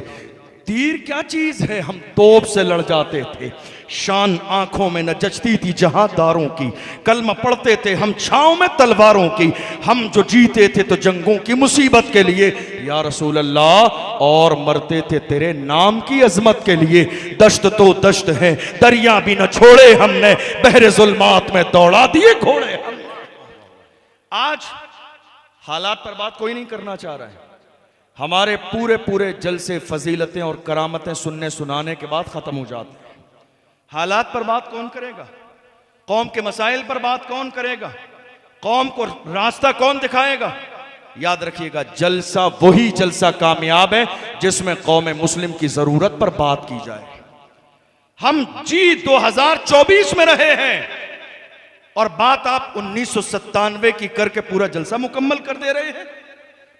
तीर क्या चीज है, हम तोप से लड़ जाते थे, शान आंखों में न जचती थी जहांदारों की, कलमा पढ़ते थे हम छांव में तलवारों की, हम जो जीते थे तो जंगों की मुसीबत के लिए या रसूल अल्लाह, और मरते थे तेरे नाम की अजमत के लिए। दश्त तो दश्त है, दरिया भी न छोड़े हमने, बहरे जुल्मात में दौड़ा दिए घोड़े हमने। आज हालात पर बात कोई नहीं करना चाह रहा है। हमारे पूरे पूरे जलसे, फजीलतें और करामतें सुनने सुनाने के बाद खत्म हो जाते हैं। हालात पर बात कौन करेगा? कौम के मसाइल पर बात कौन करेगा? कौम को रास्ता कौन दिखाएगा? याद रखिएगा, जलसा वही जलसा कामयाब है जिसमें कौम मुस्लिम की जरूरत पर बात की जाए। हम जी 2024 में रहे हैं और बात आप 1997 की करके पूरा जलसा मुकम्मल कर दे रहे हैं।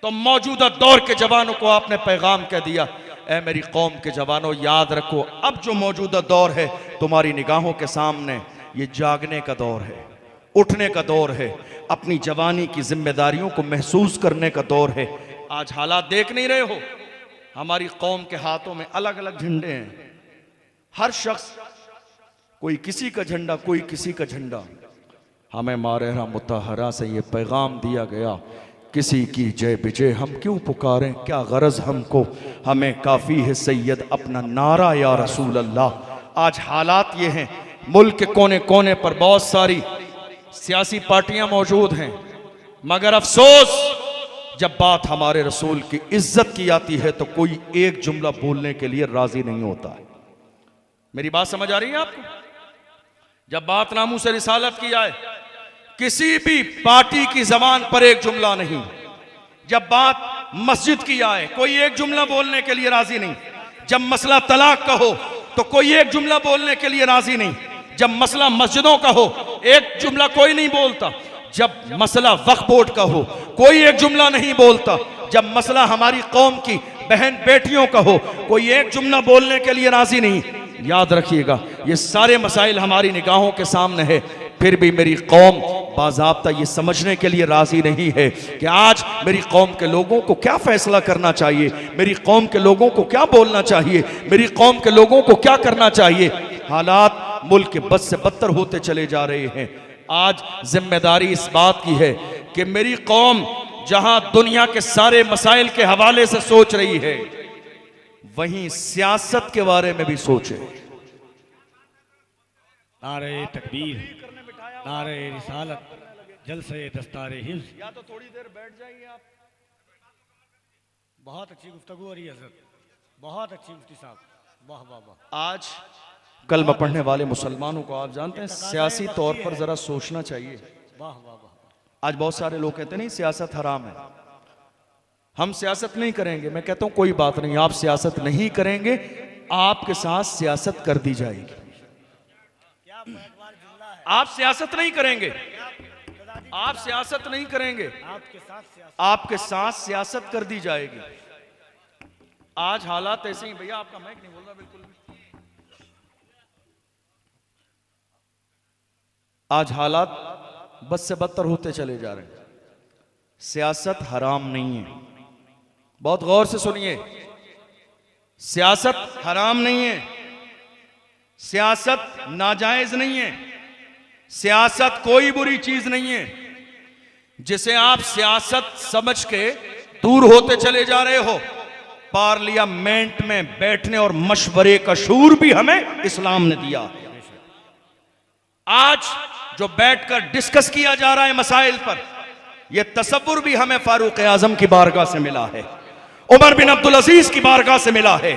तो मौजूदा दौर के जवानों को आपने पैगाम कह दिया, ऐ मेरी कौम के जवानों याद रखो, अब जो मौजूदा दौर है तुम्हारी निगाहों के सामने, ये जागने का दौर है, उठने का दौर है, अपनी जवानी की जिम्मेदारियों को महसूस करने का दौर है। आज हालात देख नहीं रहे हो, हमारी कौम के हाथों में अलग अलग झंडे हैं, हर शख्स कोई किसी का झंडा, कोई किसी का झंडा। हमें मारहरा मुतहरा से ये पैगाम दिया गया किसी की जय विजय हम क्यों पुकारें, क्या गरज हमको, हमें काफ़ी है सैयद अपना नारा या रसूल अल्लाह। आज हालात ये हैं, मुल्क के कोने कोने पर बहुत सारी सियासी पार्टियां मौजूद हैं, मगर अफसोस जब बात हमारे रसूल की इज्जत की आती है तो कोई एक जुमला बोलने के लिए राजी नहीं होता है। मेरी बात समझ आ रही है आपको? जब बात नामूस रिसालत की आए, किसी भी पार्टी की जबान पर एक जुमला नहीं। जब बात मस्जिद की आए, कोई एक जुमला बोलने के लिए राजी नहीं। जब मसला तलाक का हो तो कोई एक जुमला बोलने के लिए राजी नहीं। जब मसला मस्जिदों का हो, एक जुमला कोई नहीं बोलता। जब मसला वक्फ बोर्ड का हो, कोई एक जुमला नहीं बोलता। जब मसला हमारी कौम की बहन बेटियों का हो, कोई एक जुमला बोलने के लिए राजी नहीं। याद रखिएगा, ये सारे मसाइल हमारी निगाहों के सामने है, फिर भी मेरी कौम बाज़ाब्ता ये समझने के लिए राजी नहीं है कि आज मेरी कौम के लोगों को क्या फैसला करना चाहिए, मेरी कौम के लोगों को क्या बोलना चाहिए, मेरी कौम के लोगों को क्या करना चाहिए। हालात मुल्क के बद से बदतर होते चले जा रहे हैं। आज जिम्मेदारी इस बात की है कि मेरी कौम जहां दुनिया के सारे मसाइल के हवाले से सोच रही है, वहीं सियासत के बारे में भी सोचे। नारे तकबीर, नारे रिसालत, जलसे दस्तारे हिफ्ज़। या तो थोड़ी देर बैठ जाइए आप। बहुत अच्छी गुफ्तगू हो रही है हज़रत, बहुत अच्छी मुफ्ती साहब, वाह वाह वाह। आज कलमा पढ़ने वाले मुसलमानों को आप जानते हैं सियासी तौर पर जरा सोचना चाहिए। वाह वाह वाह। आज बहुत सारे लोग कहते नहीं सियासत हराम है, हम सियासत नहीं करेंगे। मैं कहता हूं कोई बात नहीं, आप सियासत नहीं करेंगे, आपके साथ सियासत कर दी जाएगी। आप सियासत नहीं करेंगे, आप सियासत नहीं करेंगे, आपके साथ सियासत कर दी जाएगी। आज हालात ऐसे ही। भैया आपका माइक नहीं बोल रहा बिल्कुल भी। आज हालात बद से बदतर होते चले जा रहे हैं। सियासत हराम नहीं है, बहुत गौर से सुनिए, सियासत हराम नहीं है, सियासत नाजायज नहीं है, सियासत कोई बुरी चीज नहीं है। जिसे आप सियासत समझ के दूर होते चले जा रहे हो, पार्लियामेंट में बैठने और मशवरे का शूर भी हमें इस्लाम ने दिया है। आज जो बैठकर डिस्कस किया जा रहा है मसाइल पर, यह तसव्वुर भी हमें फारूक आजम की बारगाह से मिला है, उमर बिन अब्दुल अजीज की बारगाह से मिला है,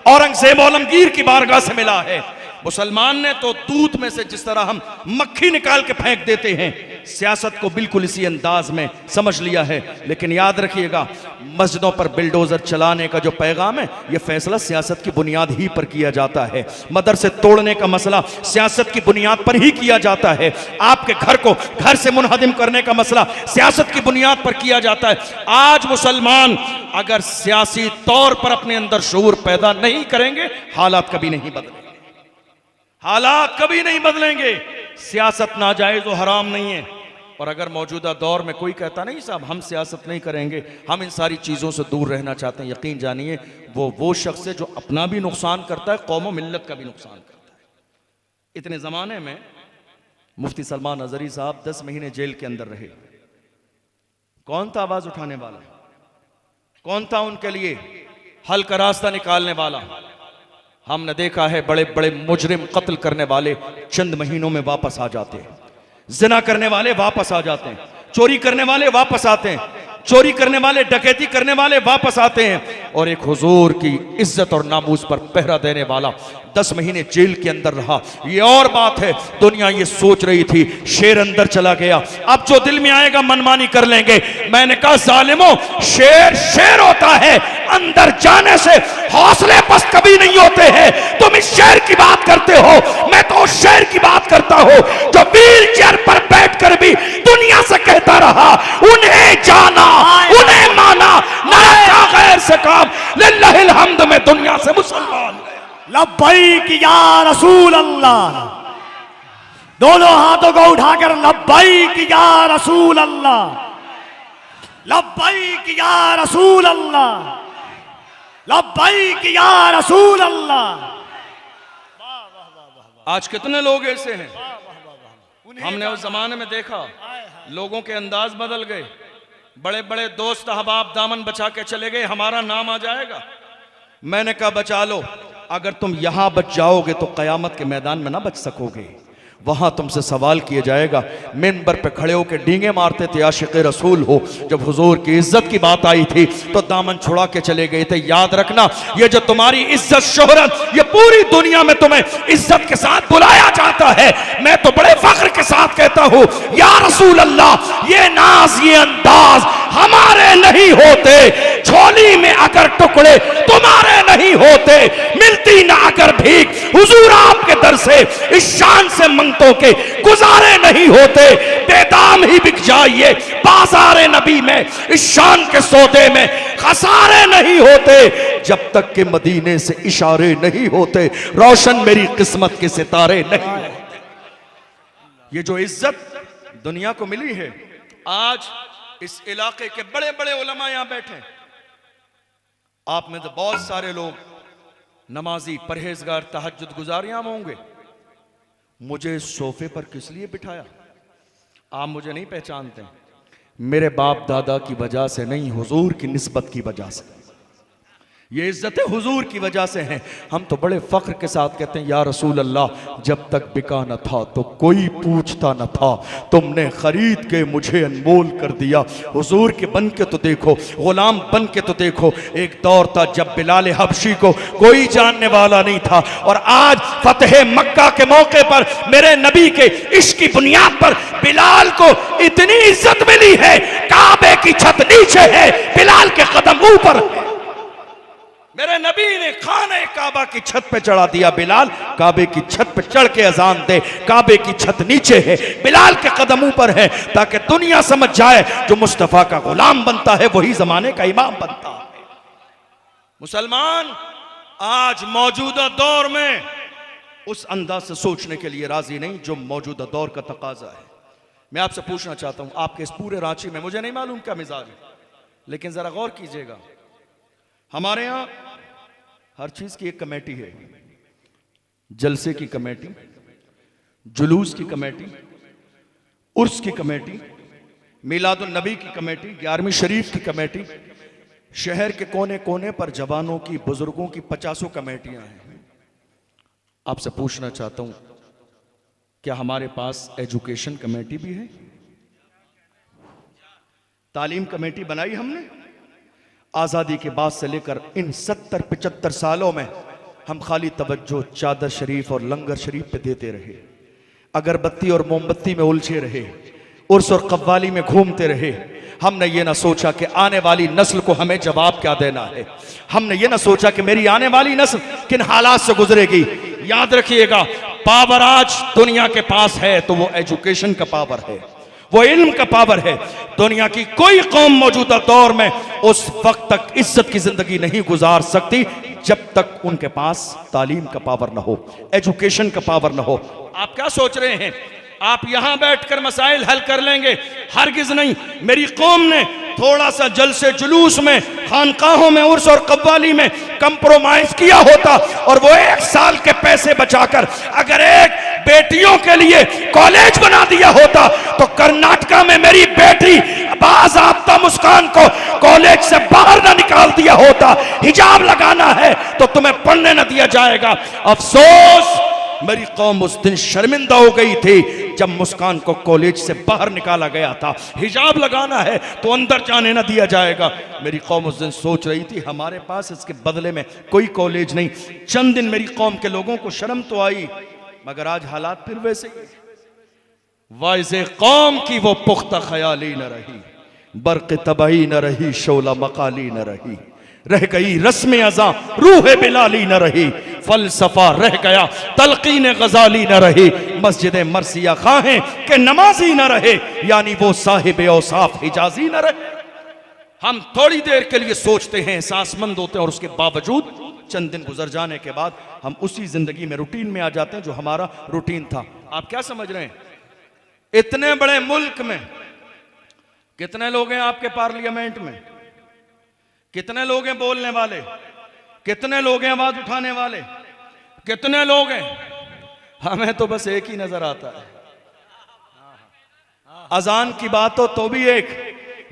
औरंगजेब आलमगीर की बारगाह से मिला है। मुसलमान ने तो दूध में से जिस तरह हम मक्खी निकाल के फेंक देते हैं, सियासत को बिल्कुल इसी अंदाज में समझ लिया है। लेकिन याद रखिएगा, मस्जिदों पर बिल्डोजर चलाने का जो पैगाम है, यह फैसला सियासत की बुनियाद ही पर किया जाता है। मदरसे तोड़ने का मसला सियासत की बुनियाद पर ही किया जाता है। आपके घर को घर से मुनहदिम करने का मसला सियासत की बुनियाद पर किया जाता है। आज मुसलमान अगर सियासी तौर पर अपने अंदर शऊर पैदा नहीं करेंगे, हालात कभी नहीं बदलेंगे, हालात कभी नहीं बदलेंगे। सियासत नाजायज और हराम नहीं है। और अगर मौजूदा दौर में कोई कहता नहीं साहब हम सियासत नहीं करेंगे, हम इन सारी चीज़ों से दूर रहना चाहते हैं, यकीन जानिए वो शख्स है जो अपना भी नुकसान करता है, कौम व मिल्लत का भी नुकसान करता है। इतने ज़माने में मुफ्ती सलमान अजहरी साहब 10 महीने जेल के अंदर रहे। कौन था आवाज़ उठाने वाला? कौन था उनके लिए हल का रास्ता निकालने वाला? हमने देखा है बड़े बड़े मुजरिम, कत्ल करने वाले चंद महीनों में वापस आ जाते हैं, जिना करने वाले वापस आ जाते हैं, चोरी करने वाले वापस आते हैं, चोरी करने वाले, डकैती करने वाले वापस आते हैं। और एक हुजूर की इज्जत और नामूस पर पहरा देने वाला 10 महीने जेल के अंदर रहा। ये और बात है, दुनिया ये सोच रही थी शेर अंदर चला गया, अब जो दिल में आएगा मनमानी कर लेंगे। मैंने कहा जालिमों, शेर शेर होता है, अंदर जाने से हौसले पस्त कभी नहीं होते हैं। तुम इस शेर की बात करते हो, मैं तो उस शेर की बात करता हूं जो व्हील चेयर पर बैठकर भी दुनिया से कहता रहा, उन्हें जाना उन्हें माना, ना गैर से काम, लिल्लाहिल हम्द में दुनिया से मुसलमान। लब्बैक या रसूल अल्लाह, दोनों हाथों को उठाकर लब्बैक या रसूल अल्लाह, लब्बैक या रसूल अल्लाह, लब्बैक या रसूल अल्लाह। आज कितने लोग ऐसे हैं, हमने उस जमाने में देखा, लोगों के अंदाज बदल गए। बड़े बड़े दोस्त अहबाब दामन बचा के चले गए, हमारा नाम आ जाएगा। मैंने कहा बचा लो, अगर तुम यहां बच जाओगे तो कयामत के मैदान में ना बच सकोगे। वहां तुमसे सवाल किया जाएगा। मिंबर पे खड़े होकर डींगे मारते थे आशिक़ रसूल हो, जब हुजूर की इज्जत की बात आई थी तो दामन छुड़ा के चले गए थे। याद रखना, ये जो तुम्हारी इज्जत शोहरत, ये पूरी दुनिया में तुम्हें इज्जत के साथ बुलाया जाता है। मैं तो बड़े फख्र के साथ कहता हूं, या रसूल अल्लाह, ये नाज ये अंदाज हमारे नहीं होते, झोली में अगर टुकड़े तुम्हारे नहीं होते, मिलती ना अगर भीख हुजूर आपके दर से इस शान से मंगतों के गुजारे नहीं होते, बेदाम ही बिक जाइए बाजारे नबी में, इस शान के सौदे में खसारे नहीं होते, जब तक के मदीने से इशारे नहीं होते, रोशन मेरी किस्मत के सितारे नहीं होते। ये जो इज्जत दुनिया को मिली है, आज इस इलाके के बड़े बड़े उलमा यहां बैठे हैं। आप में तो बहुत सारे लोग नमाजी, परहेजगार, तहज्जुद गुजार यहां होंगे। मुझे सोफे पर किस लिए बिठाया? आप मुझे नहीं पहचानते, मेरे बाप दादा की वजह से नहीं, हुजूर की निस्बत की वजह से। ये इज्जतें हुजूर की वजह से हैं। हम तो बड़े फख्र के साथ कहते हैं, या रसूल अल्लाह, जब तक बिका न था तो कोई पूछता न था, तुमने खरीद के मुझे अनमोल कर दिया। हुजूर के बन के तो देखो, गुलाम बन के तो देखो। एक दौर था जब बिलाल हबशी को कोई जानने वाला नहीं था, और आज फतेह मक्का के मौके पर मेरे नबी के इश्क की बुनियाद पर बिलाल को इतनी इज्जत मिली है, काबे की छत नीचे है, बिलाल के कदम ऊपर। मेरे नबी ने खाने काबा की छत पे चढ़ा दिया, बिलाल काबे की छत पे चढ़ के अजान दे। काबे की छत नीचे है, बिलाल के कदम ऊपर है, ताकि दुनिया समझ जाए जो मुस्तफा का गुलाम बनता है वही जमाने का इमाम बनता है। मुसलमान आज मौजूदा दौर में उस अंदाज से सोचने के लिए राजी नहीं जो मौजूदा दौर का तकाजा है। मैं आपसे पूछना चाहता हूं, आपके इस पूरे रांची में, मुझे नहीं मालूम क्या मिजाज है, लेकिन जरा गौर कीजिएगा, हमारे यहां हर चीज की एक कमेटी है। जलसे की कमेटी, जुलूस की कमेटी, उर्स की कमेटी, मिलादुन नबी की कमेटी, 11वीं शरीफ की कमेटी, शहर के कोने कोने पर जवानों की, बुजुर्गों की 50 कमेटियां हैं। आपसे पूछना चाहता हूं, क्या हमारे पास एजुकेशन कमेटी भी है? तालीम कमेटी बनाई हमने। आज़ादी के बाद से लेकर इन 70-75 सालों में हम खाली तवज्जो चादर शरीफ और लंगर शरीफ पे देते रहे, अगरबत्ती और मोमबत्ती में उलझे रहे, उर्स और कव्वाली में घूमते रहे। हमने ये ना सोचा कि आने वाली नस्ल को हमें जवाब क्या देना है। हमने ये ना सोचा कि मेरी आने वाली नस्ल किन हालात से गुजरेगी। याद रखिएगा, पावर आज दुनिया के पास है तो वो एजुकेशन का पावर है, वो इल्म का पावर है। दुनिया की कोई कौम मौजूदा दौर में उस वक्त तक इज्जत की जिंदगी नहीं गुजार सकती जब तक उनके पास तालीम का पावर ना हो, एजुकेशन का पावर ना हो। आप क्या सोच रहे हैं आप यहां बैठकर मसाइल हल कर लेंगे? हरगिज नहीं। मेरी कौम ने थोड़ा सा जलसे जुलूस में, खानकाहों में, उर्स और कव्वाली में कंप्रोमाइज किया होता और वो 1 साल के पैसे बचाकर अगर एक बेटियों के लिए कॉलेज बना दिया होता तो कर्नाटका में मेरी बेटी बाज़ाब्ता मुस्कान को कॉलेज से बाहर ना निकाल दिया होता। हिजाब लगाना है तो तुम्हें पढ़ने ना दिया जाएगा। अफसोस, मेरी कौम उस दिन शर्मिंदा हो गई थी जब मुस्कान को कॉलेज से बाहर निकाला गया था। हिजाब लगाना है तो अंदर जाने ना दिया जाएगा। मेरी कौम उस दिन सोच रही थी हमारे पास इसके बदले में कोई कॉलेज नहीं। चंद दिन मेरी कौम के लोगों को शर्म तो आई, मगर आज हालात फिर वैसे ही। वाइज़े कौम की वो पुख्ता ख्याली न रही, बर्क़ तबाही न रही, शोला मकाली न रही, रह गई रस्म अज़ा रूह बिलाली न रही, फलसफा रह गया तलकीन गजाली न रही, मस्जिद मरसिया खाहें के नमाजी न रहे, यानी वो साहिब औसाफ हिजाजी न रहे। हम थोड़ी देर के लिए सोचते हैं, एहसासमंद होते हैं, और उसके बावजूद चंद दिन गुजर जाने के बाद हम उसी जिंदगी में, रूटीन में आ जाते हैं जो हमारा रूटीन था। आप क्या समझ रहे हैं? इतने बड़े मुल्क में कितने लोग हैं आपके पार्लियामेंट में? कितने लोग हैं बोलने वाले? कितने लोग हैं आवाज उठाने वाले? कितने लोग हैं? हमें तो बस एक ही नजर आता है। अजान की बात हो तो भी एक,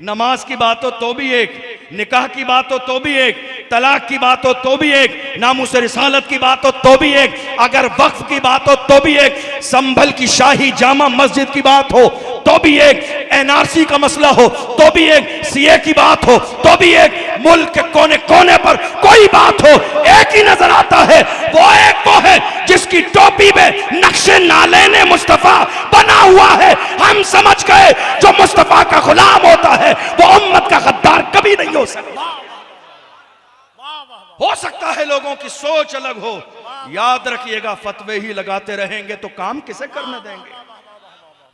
नमाज की बात हो तो भी एक, निकाह की बात हो तो भी एक, तलाक की बात हो तो भी एक, नामुस रिसालत की बात हो तो भी एक, अगर वक्फ की बात हो तो भी एक, संभल की शाही जामा मस्जिद की बात हो तो भी एक, एनआरसी का मसला हो तो भी एक, सीए की बात हो तो भी एक, मुल्क के कोने कोने पर कोई बात हो एक ही नजर आता है, वो एक वो है जिसकी टोपी में नक्शे नालेने मुस्तफा बना हुआ है। हम समझ गए जो मुस्तफा का गुलाम होता है वो उम्मत का गद्दार कभी नहीं हो सकता। हो सकता है लोगों की सोच अलग हो, याद रखिएगा फतवे ही लगाते रहेंगे तो काम किसे करने देंगे,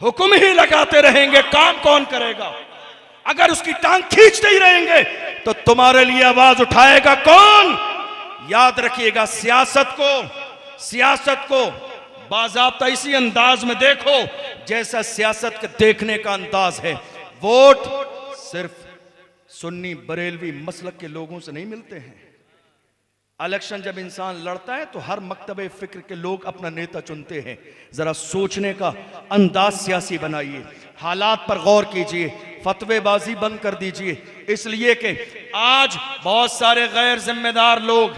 हुक्म ही लगाते रहेंगे काम कौन करेगा, अगर उसकी टांग खींचते ही रहेंगे तो तुम्हारे लिए आवाज उठाएगा कौन। याद रखिएगा सियासत को बाज़ाब्ता इसी अंदाज में देखो जैसा सियासत के देखने का अंदाज है। वोट सिर्फ सुन्नी बरेलवी मसलक के लोगों से नहीं मिलते हैं। इलेक्शन जब इंसान लड़ता है तो हर मकतबे फिक्र के लोग अपना नेता चुनते हैं। जरा सोचने का अंदाज सियासी बनाइए, हालात पर गौर कीजिए, फतवेबाजी बंद कर दीजिए, इसलिए कि आज बहुत सारे गैर जिम्मेदार लोग,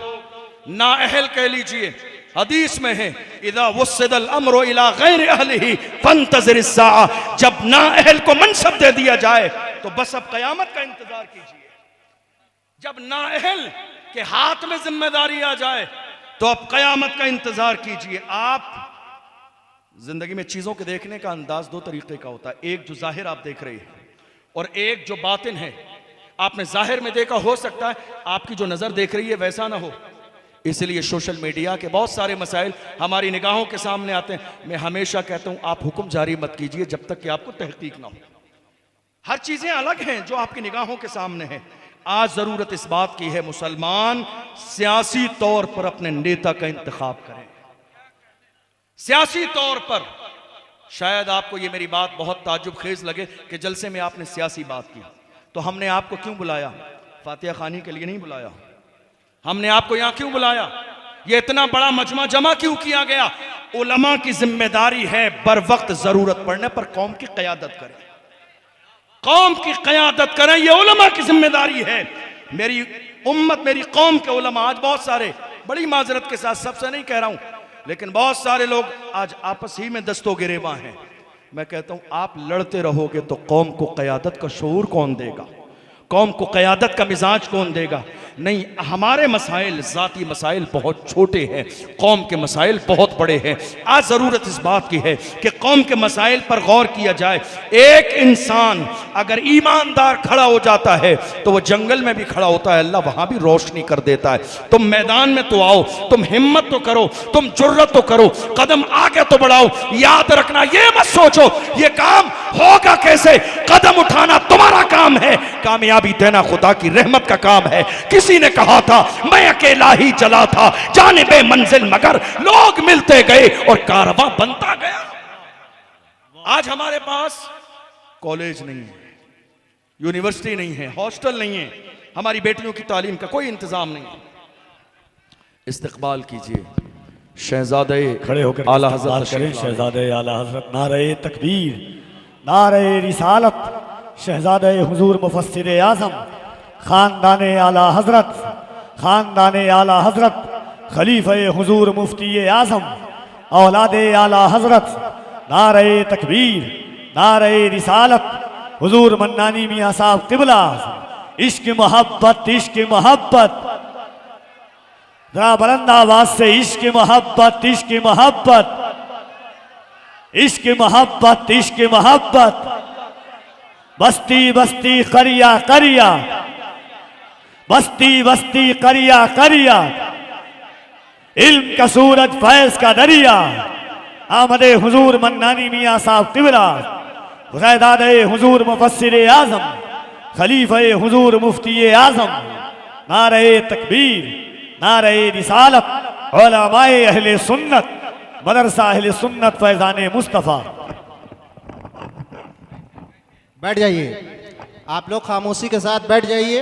नाअहल कह लीजिए, हदीस में है इदा वुस्सिदल अम्रु इला गैर अहलिही फंतज़िर अस्साआ, जब नाअहल को मनसब दे दिया जाए तो बस अब कयामत का इंतजार कीजिए। जब नाअहल के हाथ में जिम्मेदारी आ जाए तो अब कयामत का इंतजार कीजिए। आप जिंदगी में चीजों के देखने का अंदाज दो तरीके का होता है, एक जो जाहिर आप देख रहे हैं और एक जो बातिन है। आपने जाहिर में देखा, हो सकता है आपकी जो नजर देख रही है वैसा ना हो, इसलिए सोशल मीडिया के बहुत सारे मसाइल हमारी निगाहों के सामने आते हैं। मैं हमेशा कहता हूं आप हुक्म जारी मत कीजिए जब तक कि आपको तहकीक ना हो। हर चीजें अलग हैं जो आपकी निगाहों के सामने हैं। आज जरूरत इस बात की है मुसलमान सियासी तौर पर अपने नेता का इंतखाब करें। सियासी तौर पर शायद आपको ये मेरी बात बहुत ताज्जुब खेज लगे कि जलसे में आपने सियासी बात की, तो हमने आपको क्यों बुलाया? फातिहा खानी के लिए नहीं बुलाया। हमने आपको यहां क्यों बुलाया? ये इतना बड़ा मजमा जमा क्यों किया गया? उलमा की जिम्मेदारी है बर वक्त जरूरत पड़ने पर कौम की क़यादत करें, कौम की क़यादत करें, ये उलमा की जिम्मेदारी है। मेरी उम्मत, मेरी कौम के उलमा आज बहुत सारे, बड़ी माजरत के साथ सबसे नहीं कह रहा हूं, लेकिन बहुत सारे लोग आज आपस ही में दस्तों गिरेबां हैं। मैं कहता हूं आप लड़ते रहोगे तो कौम को क़यादत का शऊर कौन देगा, कौम को क़यादत का मिजाज कौन देगा? नहीं, हमारे मसाइल ज़ाती मसाइल बहुत छोटे हैं, कौम के मसाइल बहुत बड़े हैं। आज ज़रूरत इस बात की है कि कौम के मसाइल पर गौर किया जाए। एक इंसान अगर ईमानदार खड़ा हो जाता है तो वह जंगल में भी खड़ा होता है, अल्लाह वहाँ भी रोशनी कर देता है। तुम मैदान में तो आओ, तुम हिम्मत तो करो, तुम जुर्रत तो करो, कदम आगे तो बढ़ाओ। याद रखना, ये मत सोचो ये काम होगा कैसे, कदम उठाना तुम्हारा काम है, कामयाबी देना खुदा की रहमत का काम है। किसी ने कहा था मैं अकेला ही चला था जानिबे मंजिल, मगर लोग मिलते गए और कारवां बनता गया। आज हमारे पास कॉलेज नहीं है, यूनिवर्सिटी नहीं है, हॉस्टल नहीं है, हमारी बेटियों की तालीम का कोई इंतजाम नहीं है। इस्तकबाल कीजिए शहजादे खड़े होकर आला हज़रत करें, शहजादे आला हज़रत। नारे तकबीर, नारे रिसालत, शहजादे हुजूर मुफस्सिर आज़म, ख़ानदाने आला हज़रत, ख़ानदाने आला हज़रत, खलीफ़े हुजूर मुफ्ती आज़म, औलादे आला हज़रत। नारे तकबीर, नारे रिसालत, हुजूर मन्नानी मियाँ साहब क़िबला। इश्क मोहब्बत, इश्क मोहब्बत, जरा बुलंद आवाज से इश्क मोहब्बत, इश्क मोहब्बत, इश्क मोहब्बत, इश्क मोहब्बत। बस्ती बस्ती करिया करिया, बस्ती बस्ती करिया करिया, इल्म का सूरज फैज का दरिया। आमदे हुजूर मन्नानी मियाँ साहब क़िबला, ग़ैदादे हुजूर मुफस्सिर आज़म, खलीफ़े हुजूर मुफ्ती आज़म। नारे तकबीर, नारे रिसालत, उलमाए अहले सुन्नत, मदरसा अहले सुन्नत फैज़ाने मुस्तफ़ा। बैठ जाइए, आप लोग खामोशी के साथ बैठ जाइए।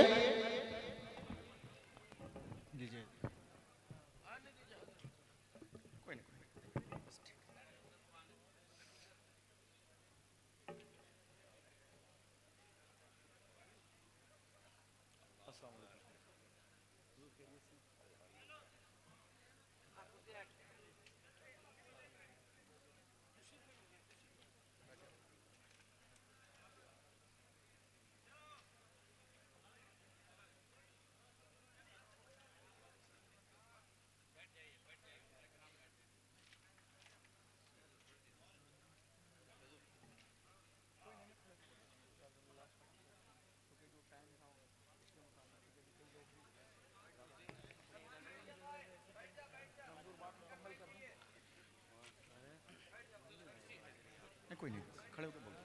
कोई नहीं, खड़े होकर बोलो।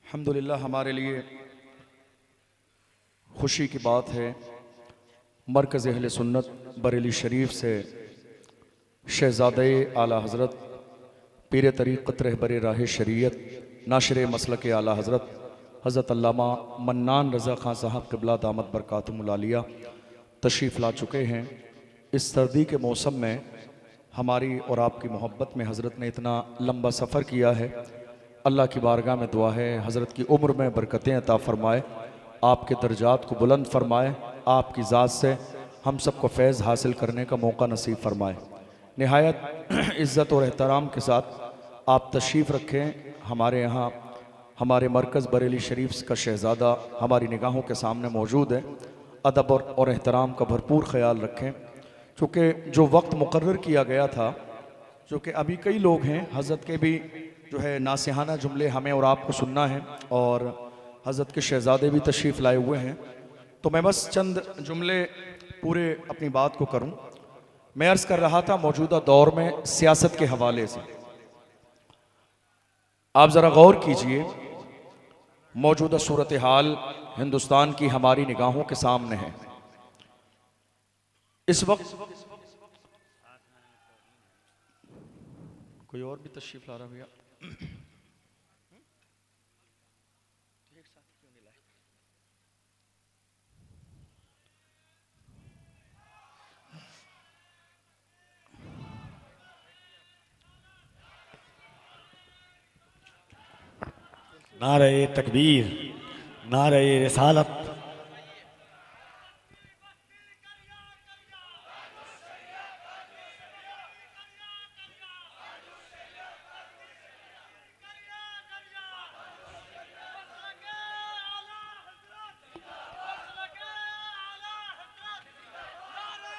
अल्हम्दुलिल्लाह, हमारे लिए खुशी की बात है, मरकज़ अहले सुन्नत बरेली शरीफ से शहज़ादे आला हज़रत पीर तरीक़त रहबर राह शरीयत नाशर मसलक आला हज़रत हज़रत अल्लामा मन्नान रज़ा ख़ान साहब क़िबला दामत बरकातुहुल आलिया तशरीफ़ ला चुके हैं। इस सर्दी के मौसम में हमारी और आपकी मोहब्बत में हज़रत ने इतना लंबा सफ़र किया है। अल्लाह की बारगाह में दुआ है हज़रत की उम्र में बरकतें अता फ़रमाए, आपके दर्जात को बुलंद फरमाए, आपकी ज़ात से हम सबको फैज़ हासिल करने का मौका नसीब फरमाए। निहायत इज़्ज़त और एहतराम के साथ आप तशरीफ़ रखें। हमारे यहाँ हमारे मरकज़ बरेली शरीफ का शहज़ादा हमारी निगाहों के सामने मौजूद है। अदब और एहतराम का भरपूर ख्याल रखें, चूँकि जो वक्त मुकर्रर किया गया था, चूँकि अभी कई लोग हैं, हज़रत के भी जो है नासिहाना जुमले हमें और आपको सुनना है और हज़रत के शहज़ादे भी तशरीफ़ लाए हुए हैं, तो मैं बस चंद जुमले पूरे अपनी बात को करूं। मैं अर्ज़ कर रहा था मौजूदा दौर में सियासत के हवाले से आप ज़रा गौर कीजिए। मौजूदा सूरत हाल हिंदुस्तान की हमारी निगाहों के सामने है। इस वक्त कोई और भी तशरीफ़ ला रहा भैया? नारे तकबीर, नारे रिसालत।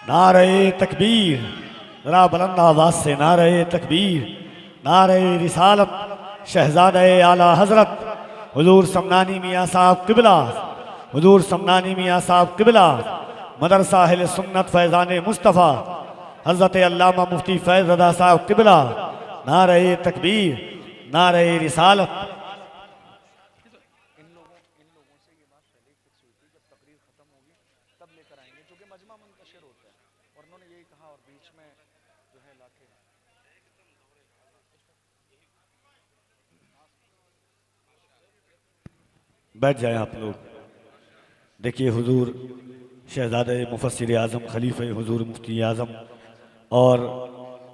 नारे तकबीर, जरा बुलंद आवाज से नारे तकबीर, नारे रिसालत। शहजादे आला हजरत हुजूर समनानी मियाँ साहब किबला, हुजूर समनानी मियाँ साहब किबला, मदरसा अहले सुन्नत फैज़ान मुस्तफ़ा हज़रत अल्लामा मुफ्ती फैज़ रज़ा साहब किबला। नारे तकबीर, नारे रिसालत। बैठ जाए आप लोग। देखिए हुजूर शहजादे मुफस्सिर आज़म खलीफे हुजूर मुफ्ती आज़म और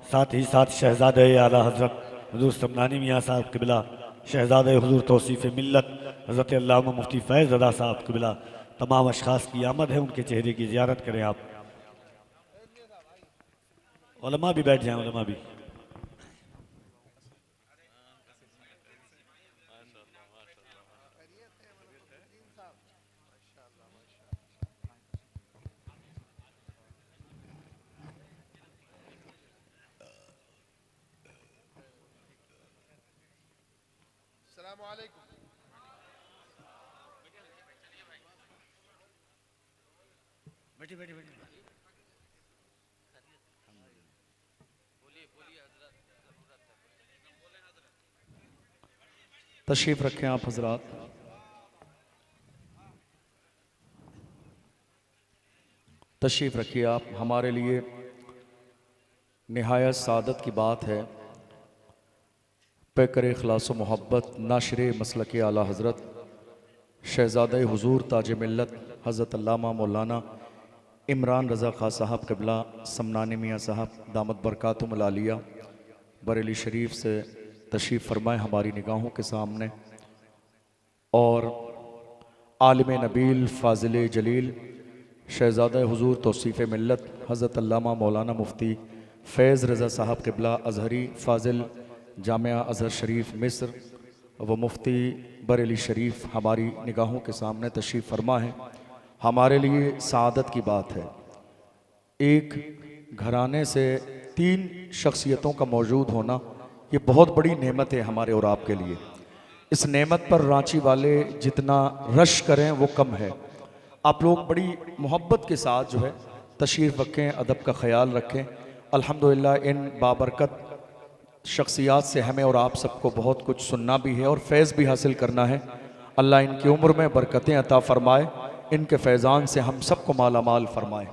साथ ही साथ शहजादे आला हज़रत हुजूर समनानी मियाँ साहब किबला, शहजादे हुजूर तौसीफ़ मिल्लत हज़रत अल्लामा मुफ्ती फैज़ रज़ा साहब किबला, तमाम अशख़ास की आमद है, उनके चेहरे की ज़ियारत करें आप। उलमा भी बैठ जाएं, उलमा भी। बैठी बैठी बैठी। तशरीफ़ रखें आप हजरात। तशरीफ़ रखिए आप। हमारे लिए निहायत सादत की बात है, पैकर इखलास व मोहब्बत नाशरे मसलक आला हज़रत शहज़ादे हुजूर ताज मिल्लत हज़रत अल्लामा मौलाना इमरान रज़ा ख़ान साहब क़िबला समनानी मियाँ साहब दामत बरकातुहुल आलिया बरेली शरीफ से तशरीफ़ फरमाए हमारी निगाहों के सामने। और आलिम नबील फ़ाज़िल जलील शहज़ादा हुजूर तौसीफ़ मिल्लत हज़रत अल्लामा मौलाना मुफ्ती फ़ैज़ रज़ा साहब क़िबला अज़हरी फ़ाज़िल जामिया अज़हर शरीफ मिस्र व मुफ्ती बरेली शरीफ हमारी निगाहों के सामने तशरीफ़ फरमा है। हमारे लिए सादत की बात है, एक घराने से 3 शख्सियतों का मौजूद होना, ये बहुत बड़ी नेमत है हमारे और आपके लिए। इस नेमत पर रांची वाले जितना रश करें वो कम है। आप लोग बड़ी मोहब्बत के साथ जो है तशरीफ़ रखें, अदब का ख्याल रखें। अल्हम्दुलिल्लाह इन बाबरकत शख्सियात से हमें और आप सबको बहुत कुछ सुनना भी है और फैज़ भी हासिल करना है। अल्लाह इनकी उम्र में बरकतें अता फ़रमाए, इनके फैज़ान से हम सबको माला माल फरमाए।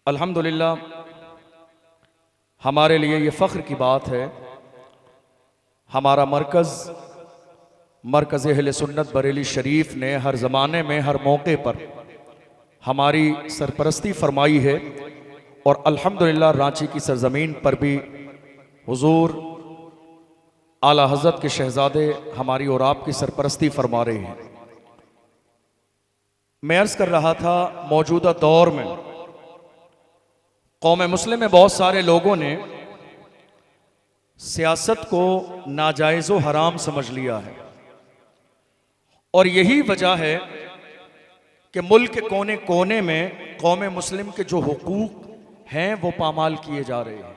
अल्हम्दुलिल्लाह हमारे लिए ये फ़ख्र की बात है, हमारा मरकज़ अहले सुन्नत बरेली शरीफ ने हर ज़माने में हर मौके पर हमारी सरपरस्ती फरमाई है और अल्हम्दुलिल्लाह रांची की सरजमीन पर भी हुजूर आला हज़रत के शहज़ादे हमारी और आपकी सरपरस्ती फरमा रहे हैं। मैं अर्ज़ कर रहा था, मौजूदा दौर में कौम मुस्लिम में बहुत सारे लोगों ने सियासत को नाजायज़ व हराम समझ लिया है और यही वजह है कि मुल्क के कोने कोने में कौम मुस्लिम के जो हुकूक हैं वो पामाल किए जा रहे हैं।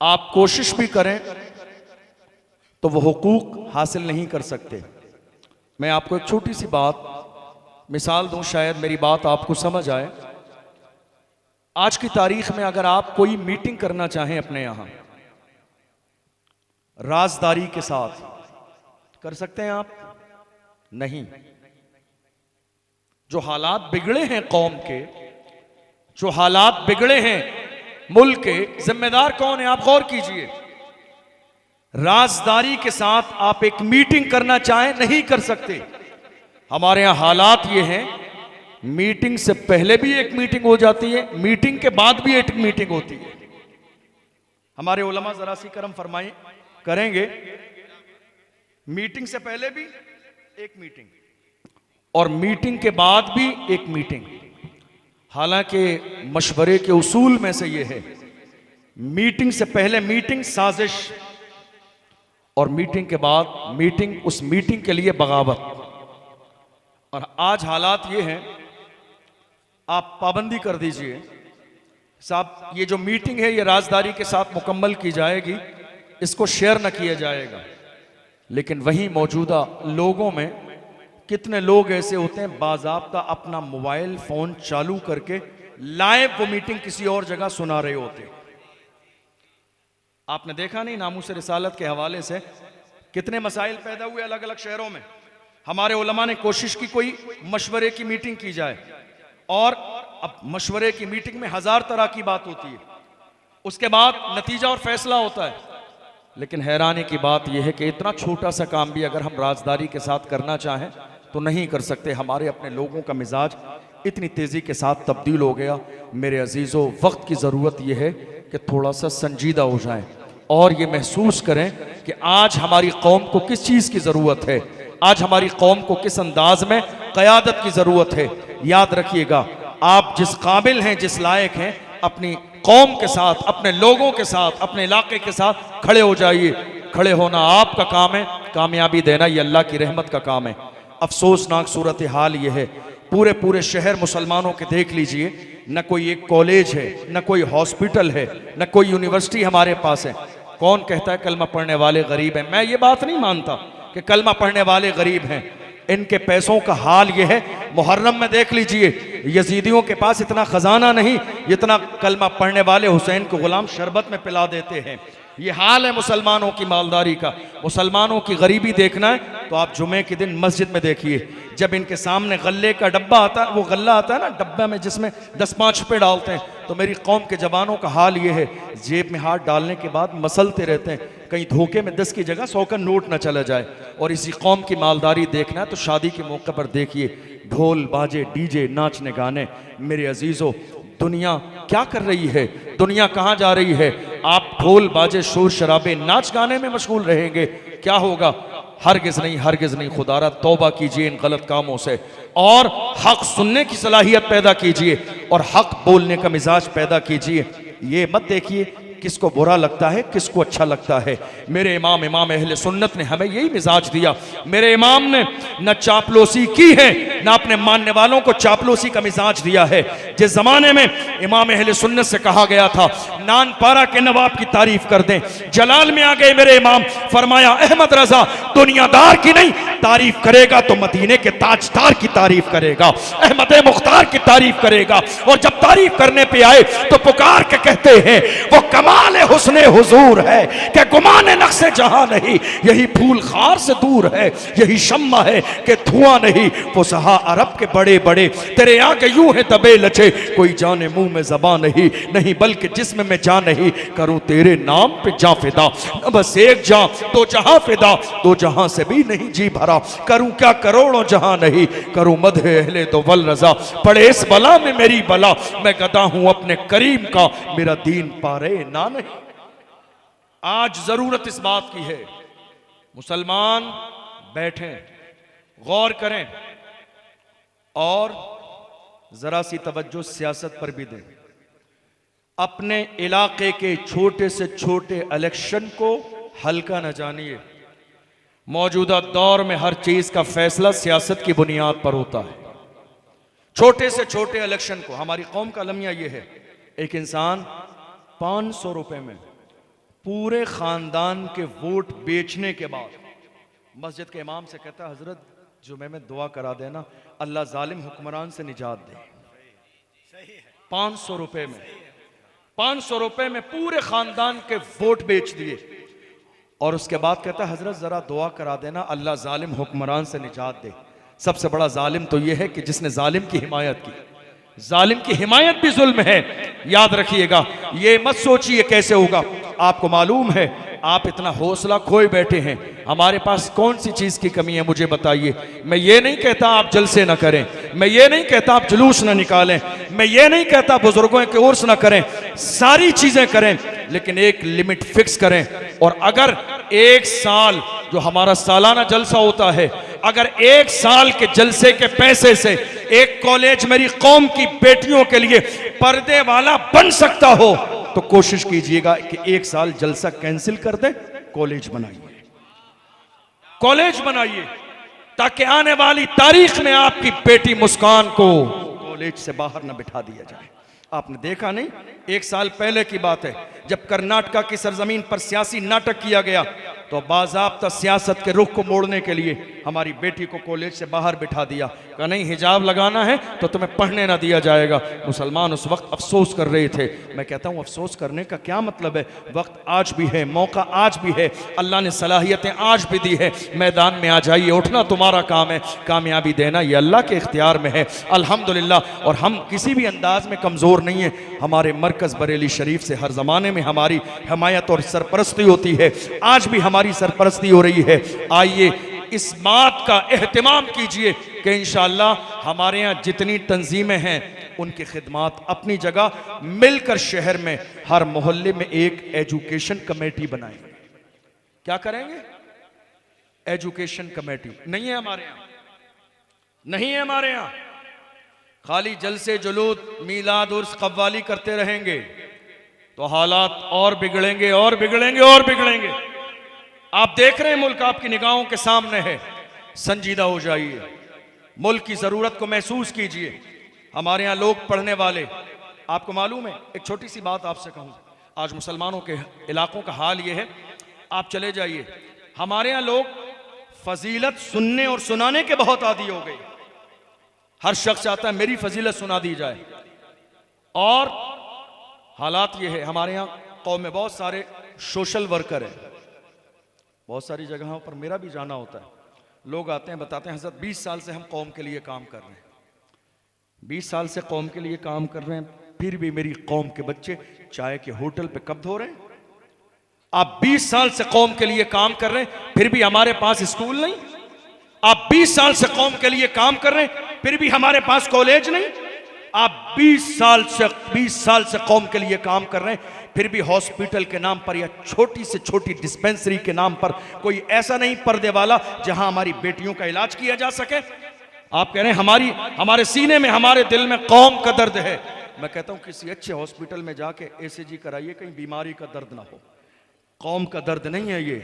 आप कोशिश भी करें तो वो हुकूक हासिल नहीं कर सकते। मैं आपको एक छोटी सी बात मिसाल दूं, शायद मेरी बात आपको समझ आए। आज की तारीख में अगर आप कोई मीटिंग करना चाहें अपने यहां राजदारी के साथ, कर सकते हैं आप? नहीं। जो हालात बिगड़े हैं कौम के, जो हालात बिगड़े हैं मुल्क के, जिम्मेदार कौन है? आप गौर कीजिए। राजदारी के साथ आप एक मीटिंग करना चाहें, नहीं कर सकते। हमारे यहां हालात ये हैं, मीटिंग से पहले भी एक मीटिंग हो जाती है, मीटिंग के बाद भी एक मीटिंग होती है। हमारे उलमा जरा सी करम फरमाएं, करेंगे मीटिंग से पहले भी एक मीटिंग और मीटिंग के बाद भी एक मीटिंग। हालांकि मशवरे के उसूल में से यह है, मीटिंग से पहले मीटिंग साजिश और मीटिंग के बाद मीटिंग, उस मीटिंग के लिए बगावत। और आज हालात ये हैं, आप पाबंदी कर दीजिए साहब, ये जो मीटिंग है ये राजदारी के साथ मुकम्मल की जाएगी, इसको शेयर न किया जाएगा। लेकिन वहीं मौजूदा लोगों में कितने लोग ऐसे होते हैं बाज़ाब्ता अपना मोबाइल फोन चालू करके लाइव वो मीटिंग किसी और जगह सुना रहे होते हैं। आपने देखा नहीं, नामूस रिसालत के हवाले से कितने मसाइल पैदा हुए अलग अलग शहरों में। हमारे उलमा ने कोशिश की कोई मशवरे की मीटिंग की जाए, और अब मशवरे की मीटिंग में 1000 तरह की बात होती है, उसके बाद नतीजा और फैसला होता है। लेकिन हैरानी की बात यह है कि इतना छोटा सा काम भी अगर हम राजदारी के साथ करना चाहें तो नहीं कर सकते। हमारे अपने लोगों का मिजाज इतनी तेज़ी के साथ तब्दील हो गया। मेरे अजीज़ों, वक्त की ज़रूरत यह है कि थोड़ा सा संजीदा हो जाएं और ये महसूस करें कि आज हमारी कौम को किस चीज़ की ज़रूरत है, आज हमारी कौम को किस अंदाज में क़यादत की ज़रूरत है। याद रखिएगा, आप जिस काबिल हैं, जिस लायक हैं, अपनी कौम के साथ, अपने लोगों के साथ, अपने इलाके के साथ खड़े हो जाइए। खड़े होना आपका काम है, कामयाबी देना ये अल्लाह की रहमत का काम है। अफसोसनाक सूरत हाल ये है, पूरे पूरे शहर मुसलमानों के देख लीजिए, न कोई एक कॉलेज है, न कोई हॉस्पिटल है, न कोई यूनिवर्सिटी हमारे पास है। कौन कहता है कलमा पढ़ने वाले गरीब हैं? मैं ये बात नहीं मानता कि कलमा पढ़ने वाले गरीब हैं। इनके पैसों का हाल ये है, मुहर्रम में देख लीजिए, यजीदियों के पास इतना खजाना नहीं जितना कलमा पढ़ने वाले हुसैन को गुलाम शरबत में पिला देते हैं। ये हाल है मुसलमानों की मालदारी का। मुसलमानों की गरीबी देखना है तो आप जुमे के दिन मस्जिद में देखिए, जब इनके सामने गल्ले का डब्बा आता है, वो गल्ला आता है ना डब्बा में जिसमें 10-5 रुपये डालते हैं, तो मेरी कौम के जवानों का हाल ये है, जेब में हाथ डालने के बाद मसलते रहते हैं, कहीं धोखे में 10 की जगह 100 का नोट ना चला जाए। और इसी कौम की मालदारी देखना है तो शादी के मौके पर देखिए, ढोल बाजे, डीजे, नाचने गाने। मेरे अजीज़ों, दुनिया क्या कर रही है, दुनिया कहाँ जा रही है? आप ढोल बाजे, शोर शराबे, नाच गाने में मशगूल रहेंगे, क्या होगा? हरगिज़ नहीं, हरगिज़ नहीं। खुदारा तौबा कीजिए इन गलत कामों से और हक सुनने की सलाहियत पैदा कीजिए और हक बोलने का मिजाज पैदा कीजिए। ये मत देखिए किसको बुरा लगता है, किसको अच्छा लगता है। मेरे इमाम अहले सुन्नत ने हमें यही मिजाज दिया। मेरे इमाम ने न चापलूसी की है, न अपने मानने वालों को चापलूसी का मिजाज दिया है। जिस जमाने में इमाम अहले सुन्नत से कहा गया था नानपारा के नवाब की तारीफ कर दें, जलाल में आ गए मेरे इमाम, फरमाया अहमद रजा दुनियादार की नहीं तारीफ करेगा तो मदीने के ताजदार की तारीफ करेगा, अहमद मुख्तार की तारीफ करेगा। और जब तारीफ करने पे आए तो पुकार के कहते हैं वो कमाल हुस्ने हुजूर है कि गुमान नक्शे जहां नहीं, यही फूल खार से दूर है, यही शम्मा है कि धुआं नहीं। फुसहा अरब के बड़े बड़े तेरे आगे यूं है दबे लचे, कोई जाने मुंह में ज़बान नहीं, नहीं बल्कि जिस्म में जान नहीं, करूं तेरे नाम पे जा फिदा, बस एक जान दो जहां फिदा, दो जहां से भी नहीं जी भरा, करूं क्या करोड़ों जहां नहीं, करूं मदहे अहले तो वल रजा, पड़े इस बला में मेरी बला, मैं गदा हूं अपने करीम का, मेरा दीन पारे ना नहीं। आज जरूरत इस बात की है मुसलमान बैठें, गौर करें और जरा सी तवज्जो सियासत पर भी दें। अपने इलाके के छोटे से छोटे इलेक्शन को हल्का न जानिए। मौजूदा दौर में हर चीज का फैसला सियासत की बुनियाद पर होता है। छोटे से छोटे इलेक्शन को, हमारी कौम का अलमिया यह है, एक इंसान 500 रुपए में पूरे खानदान के वोट बेचने के बाद मस्जिद के इमाम से कहता है हजरत जुमे में दुआ करा देना अल्लाह जालिम हुक्मरान से निजात दे। 500 रुपए में, 500 रुपए में पूरे खानदान के वोट बेच दिए और उसके बाद कहता है हजरत जरा दुआ करा देना अल्लाह जालिम हुक्मरान से निजात दे। सबसे बड़ा जालिम तो यह है कि जिसने जालिम की हिमायत की। जालिम की हिमायत भी जुल्म है, याद रखिएगा। ये मत सोचिए कैसे होगा। आपको मालूम है आप इतना हौसला खोए बैठे हैं, हमारे पास कौन सी चीज की कमी है मुझे बताइए। मैं ये नहीं कहता आप जलसे ना करें, मैं ये नहीं कहता आप जुलूस ना निकालें, मैं ये नहीं कहता बुजुर्गों के उर्स ना करें, सारी चीजें करें लेकिन एक लिमिट फिक्स करें। और अगर एक साल जो हमारा सालाना जलसा होता है, अगर एक साल के जलसे के पैसे से एक कॉलेज मेरी कौम की बेटियों के लिए पर्दे वाला बन सकता हो तो कोशिश कीजिएगा कि एक साल जलसा कैंसिल कर दे, कॉलेज बनाइए, कॉलेज बनाइए ताकि आने वाली तारीख में आपकी बेटी मुस्कान को कॉलेज से बाहर न बिठा दिया जाए। आपने देखा नहीं, एक साल पहले की बात है जब कर्नाटका की सरजमीन पर सियासी नाटक किया गया तो बाज़ाब्ता सियासत के रुख को मोड़ने के लिए हमारी बेटी को कॉलेज से बाहर बिठा दिया। कहा नहीं हिजाब लगाना है तो तुम्हें पढ़ने ना दिया जाएगा। मुसलमान उस वक्त अफसोस कर रहे थे। मैं कहता हूँ अफसोस करने का क्या मतलब है, वक्त आज भी है, मौका आज भी है, अल्लाह ने सलाहियतें आज भी दी है। मैदान में आ जाइए, उठना तुम्हारा काम है, कामयाबी देना ये अल्लाह के इख्तियार में है अल्हम्दुलिल्लाह। और हम किसी भी अंदाज में कमज़ोर नहीं है। हमारे मरकज़ बरेली शरीफ से हर ज़माने में हमारी हमायत और सरपरस्ती होती है, आज भी हमारी सरपरस्ती हो रही है। आइए इस बात का एहतिमाम कीजिए कि इंशाअल्लाह हमारे यहाँ जितनी तंजीमें हैं उनकी खिदमात अपनी जगह, मिलकर शहर में हर मोहल्ले में एक एजुकेशन कमेटी बनाएंगे। क्या करेंगे? Education committee. नहीं है हमारे यहाँ, नहीं है हमारे यहाँ। खाली जलसे जुलूस मीलाद उर्स कव्वाली करते रहेंगे तो हालात और बिगड़ेंगे और बिगड़ेंगे और बिगड़ेंगे। आप देख रहे हैं मुल्क आपकी निगाहों के सामने है, संजीदा हो जाइए, मुल्क की जरूरत को महसूस कीजिए। हमारे यहाँ लोग पढ़ने वाले, आपको मालूम है, एक छोटी सी बात आपसे कहूँ, आज मुसलमानों के इलाकों का हाल ये है, आप चले जाइए, हमारे यहाँ लोग फजीलत सुनने और सुनाने के बहुत आदी हो गए। हर शख्स चाहता है मेरी फजीलत सुना दी जाए। और हालात ये है, हमारे यहाँ कौम में बहुत सारे सोशल वर्कर हैं, बहुत सारी जगहों पर मेरा भी जाना होता है। लोग आते हैं बताते हैं हज़रत 20 साल से हम कौम के लिए काम कर रहे हैं, 20 साल से कौम के लिए काम कर रहे हैं, फिर भी मेरी कौम के बच्चे चाय के होटल पे कब धो रहे हैं। आप 20 साल से कौम के लिए काम कर रहे हैं फिर भी हमारे पास स्कूल नहीं। आप 20 साल से कौम के लिए काम कर रहे हैं फिर भी हमारे पास कॉलेज नहीं। आप 20 साल से कौम के लिए काम कर रहे हैं फिर भी हॉस्पिटल के नाम पर या छोटी से छोटी डिस्पेंसरी के नाम पर कोई ऐसा नहीं पर्दे वाला जहां हमारी बेटियों का इलाज किया जा सके। आप कह रहे हैं हमारे सीने में, हमारे दिल में कौम का दर्द है। मैं कहता हूं किसी अच्छे हॉस्पिटल में जाके ECG कराइए, कहीं बीमारी का दर्द ना हो। कौम का दर्द नहीं है ये,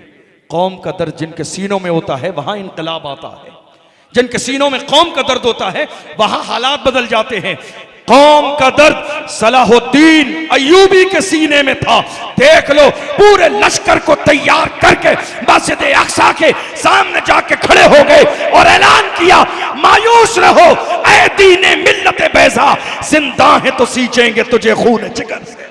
कौम का दर्द जिनके सीनों में होता है वहां इनकलाब आता है। जिनके सीनों में कौम का दर्द होता है वहां हालात बदल जाते हैं। कौम का दर्द सलाहुद्दीन अय्यूबी के सीने में था। देख लो, पूरे लश्कर को तैयार करके मस्जिद अक्सा के सामने जाके खड़े हो गए और ऐलान किया, मायूस रहो ऐ दीने मिल्लत बैज़ा, जिंदा है तो सींचेंगे तुझे खून जिगर से।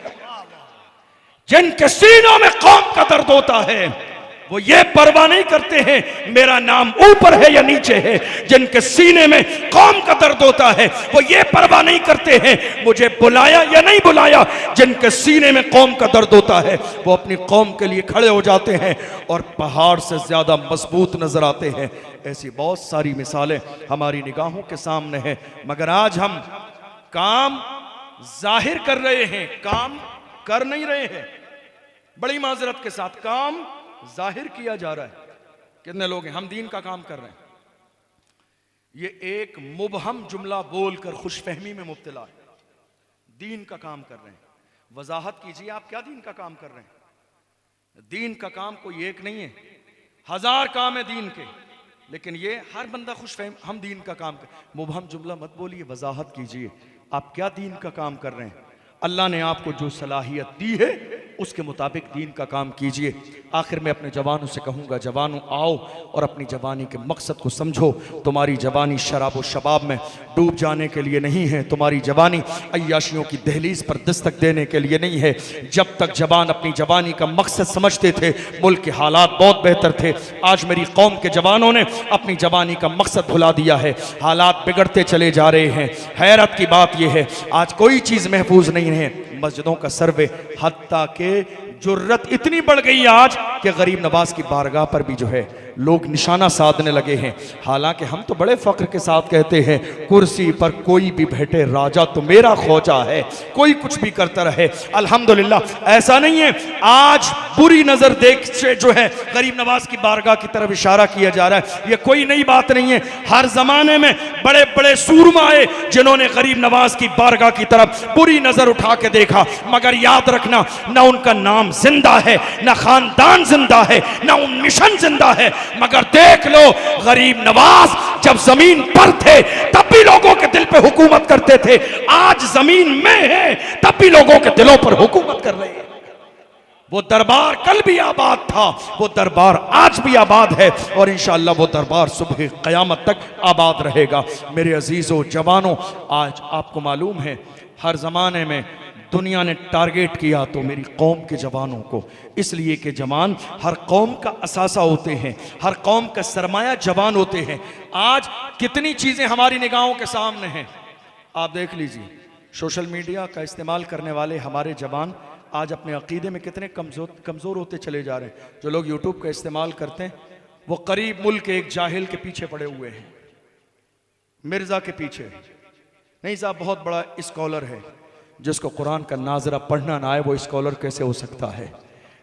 जिनके सीनों में कौम का दर्द होता है वो ये परवाह नहीं करते हैं मेरा नाम ऊपर है या नीचे है। जिनके सीने में कौम का दर्द होता है वो ये परवाह नहीं करते हैं मुझे बुलाया या नहीं बुलाया। जिनके सीने में कौम का दर्द होता है वो अपनी कौम के लिए खड़े हो जाते हैं और पहाड़ से ज्यादा मजबूत नजर आते हैं। ऐसी बहुत सारी मिसालें हमारी निगाहों के सामने हैं, मगर आज हम काम जाहिर कर रहे हैं, काम कर नहीं रहे हैं। बड़ी माजरत के साथ काम जाहिर किया जा रहा है। कितने लोग हैं हम दीन का काम कर रहे हैं, ये एक मुबहम जुमला बोलकर खुशफहमी में मुब्तला है। दीन का काम कर रहे हैं, वजाहत कीजिए आप क्या दीन का काम कर रहे हैं। दीन का काम कोई एक नहीं है, हजार काम है दीन के, लेकिन ये हर बंदा खुशफहम हम दीन का काम कर। मुबहम जुमला मत बोलिए, वजाहत कीजिए आप क्या दीन का काम कर रहे हैं। अल्लाह ने आपको जो सलाहियत दी है उसके मुताबिक दीन का काम कीजिए। आखिर में अपने जवानों से कहूँगा, जवानों आओ और अपनी जवानी के मकसद को समझो। तुम्हारी जवानी शराब व शबाब में डूब जाने के लिए नहीं है, तुम्हारी जवानी अय्याशियों की दहलीज पर दस्तक देने के लिए नहीं है। जब तक जवान अपनी जवानी का मकसद समझते थे मुल्क के हालात बहुत बेहतर थे। आज मेरी कौम के जवानों ने अपनी जवानी का मकसद भुला दिया है, हालात बिगड़ते चले जा रहे हैं। हैरत की बात यह है आज कोई चीज़ महफूज नहीं है। मस्जिदों का सर्वे हत्ता के जुर्रत इतनी बढ़ गई आज कि गरीब नवाज की बारगाह पर भी जो है लोग निशाना साधने लगे हैं। हालांकि हम तो बड़े फख्र के साथ कहते हैं, कुर्सी पर कोई भी बैठे राजा तो मेरा खोजा है, कोई कुछ भी करता रहे अल्हम्दुलिल्लाह। ऐसा नहीं है, आज बुरी नजर देख से जो है गरीब नवाज की बारगाह की तरफ इशारा किया जा रहा है, ये कोई नई बात नहीं है। हर जमाने में बड़े बड़े सूरमा आए जिन्होंने गरीब नवाज की बारगाह की तरफ बुरी नजर उठा के देखा, मगर याद रखना ना उनका नाम जिंदा है, ना खानदान जिंदा है, ना उन मिशन जिंदा है। मगर देख लो, गरीब नवाज जब जमीन पर थे तब भी लोगों के दिल पे हुकूमत करते थे, आज जमीन में है तब भी लोगों के दिलों पर हुकूमत कर रहे हैं। वो दरबार कल भी आबाद था, वो दरबार आज भी आबाद है और इंशाअल्लाह वो दरबार सुबह क़यामत तक आबाद रहेगा। मेरे अजीजों जवानों, आज आपको मालूम है हर जमाने में दुनिया ने टारगेट किया तो मेरी कौम के जवानों को, इसलिए कि जवान हर कौम का असासा होते हैं, हर कौम का सरमाया जवान होते हैं। आज कितनी चीज़ें हमारी निगाहों के सामने हैं, आप देख लीजिए। सोशल मीडिया का इस्तेमाल करने वाले हमारे जवान आज अपने अकीदे में कितने कमज़ोर होते चले जा रहे हैं। जो लोग यूट्यूब का इस्तेमाल करते हैं वो करीब मुल्क के एक जाहिल के पीछे पड़े हुए हैं, मिर्ज़ा के पीछे नहीं साहब, बहुत बड़ा स्कॉलर है, जिसको कुरान का नाजरा पढ़ना ना आए वो स्कॉलर कैसे हो सकता है।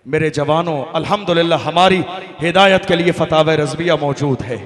मेरे जवानों, अल्हम्दुलिल्लाह हमारी हिदायत के लिए फतावा रज़विया मौजूद है,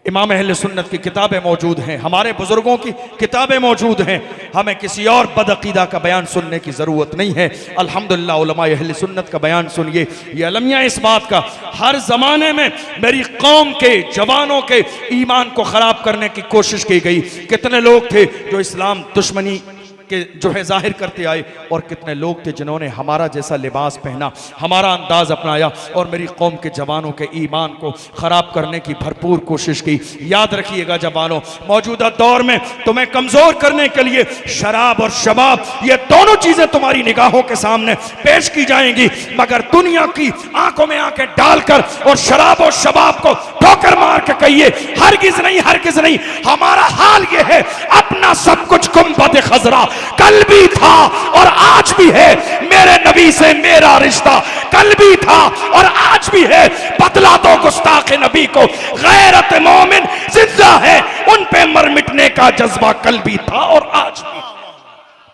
इमाम अहले सुन्नत की किताबें मौजूद हैं, हमारे बुजुर्गों की किताबें मौजूद हैं। हमें किसी और बदअकीदा का बयान सुनने की ज़रूरत नहीं है। अल्हम्दुलिल्लाह उलमाए अहले सुन्नत का बयान सुनिए। ये अलमिया इस बात का, हर ज़माने में मेरी कौम के जवानों के ईमान को ख़राब करने की कोशिश की गई। कितने लोग थे जो इस्लाम दुश्मनी के जो है जाहिर करते आए और कितने लोग थे जिन्होंने हमारा जैसा लिबास पहना, हमारा अंदाज अपनाया और मेरी कौम के जवानों के ईमान को ख़राब करने की भरपूर कोशिश की। याद रखिएगा जवानों, मौजूदा दौर में तुम्हें कमज़ोर करने के लिए शराब और शबाब, ये दोनों चीज़ें तुम्हारी निगाहों के सामने पेश की जाएंगी, मगर दुनिया की आंखों में आंखें डालकर और शराब और शबाब को ठोकर मार के कहिए हरगिज़ नहीं, हरगिज़ नहीं। हमारा हाल ये है, अपना सब कुछ गुंबद खजरा कल भी था और आज भी है, मेरे नबी से मेरा रिश्ता कल भी था और आज भी है। बदला दो गुस्ताख नबी को, गैरत मोमिन जिंदा है, उन पे मर मिटने का जज्बा कल भी था और आज भी।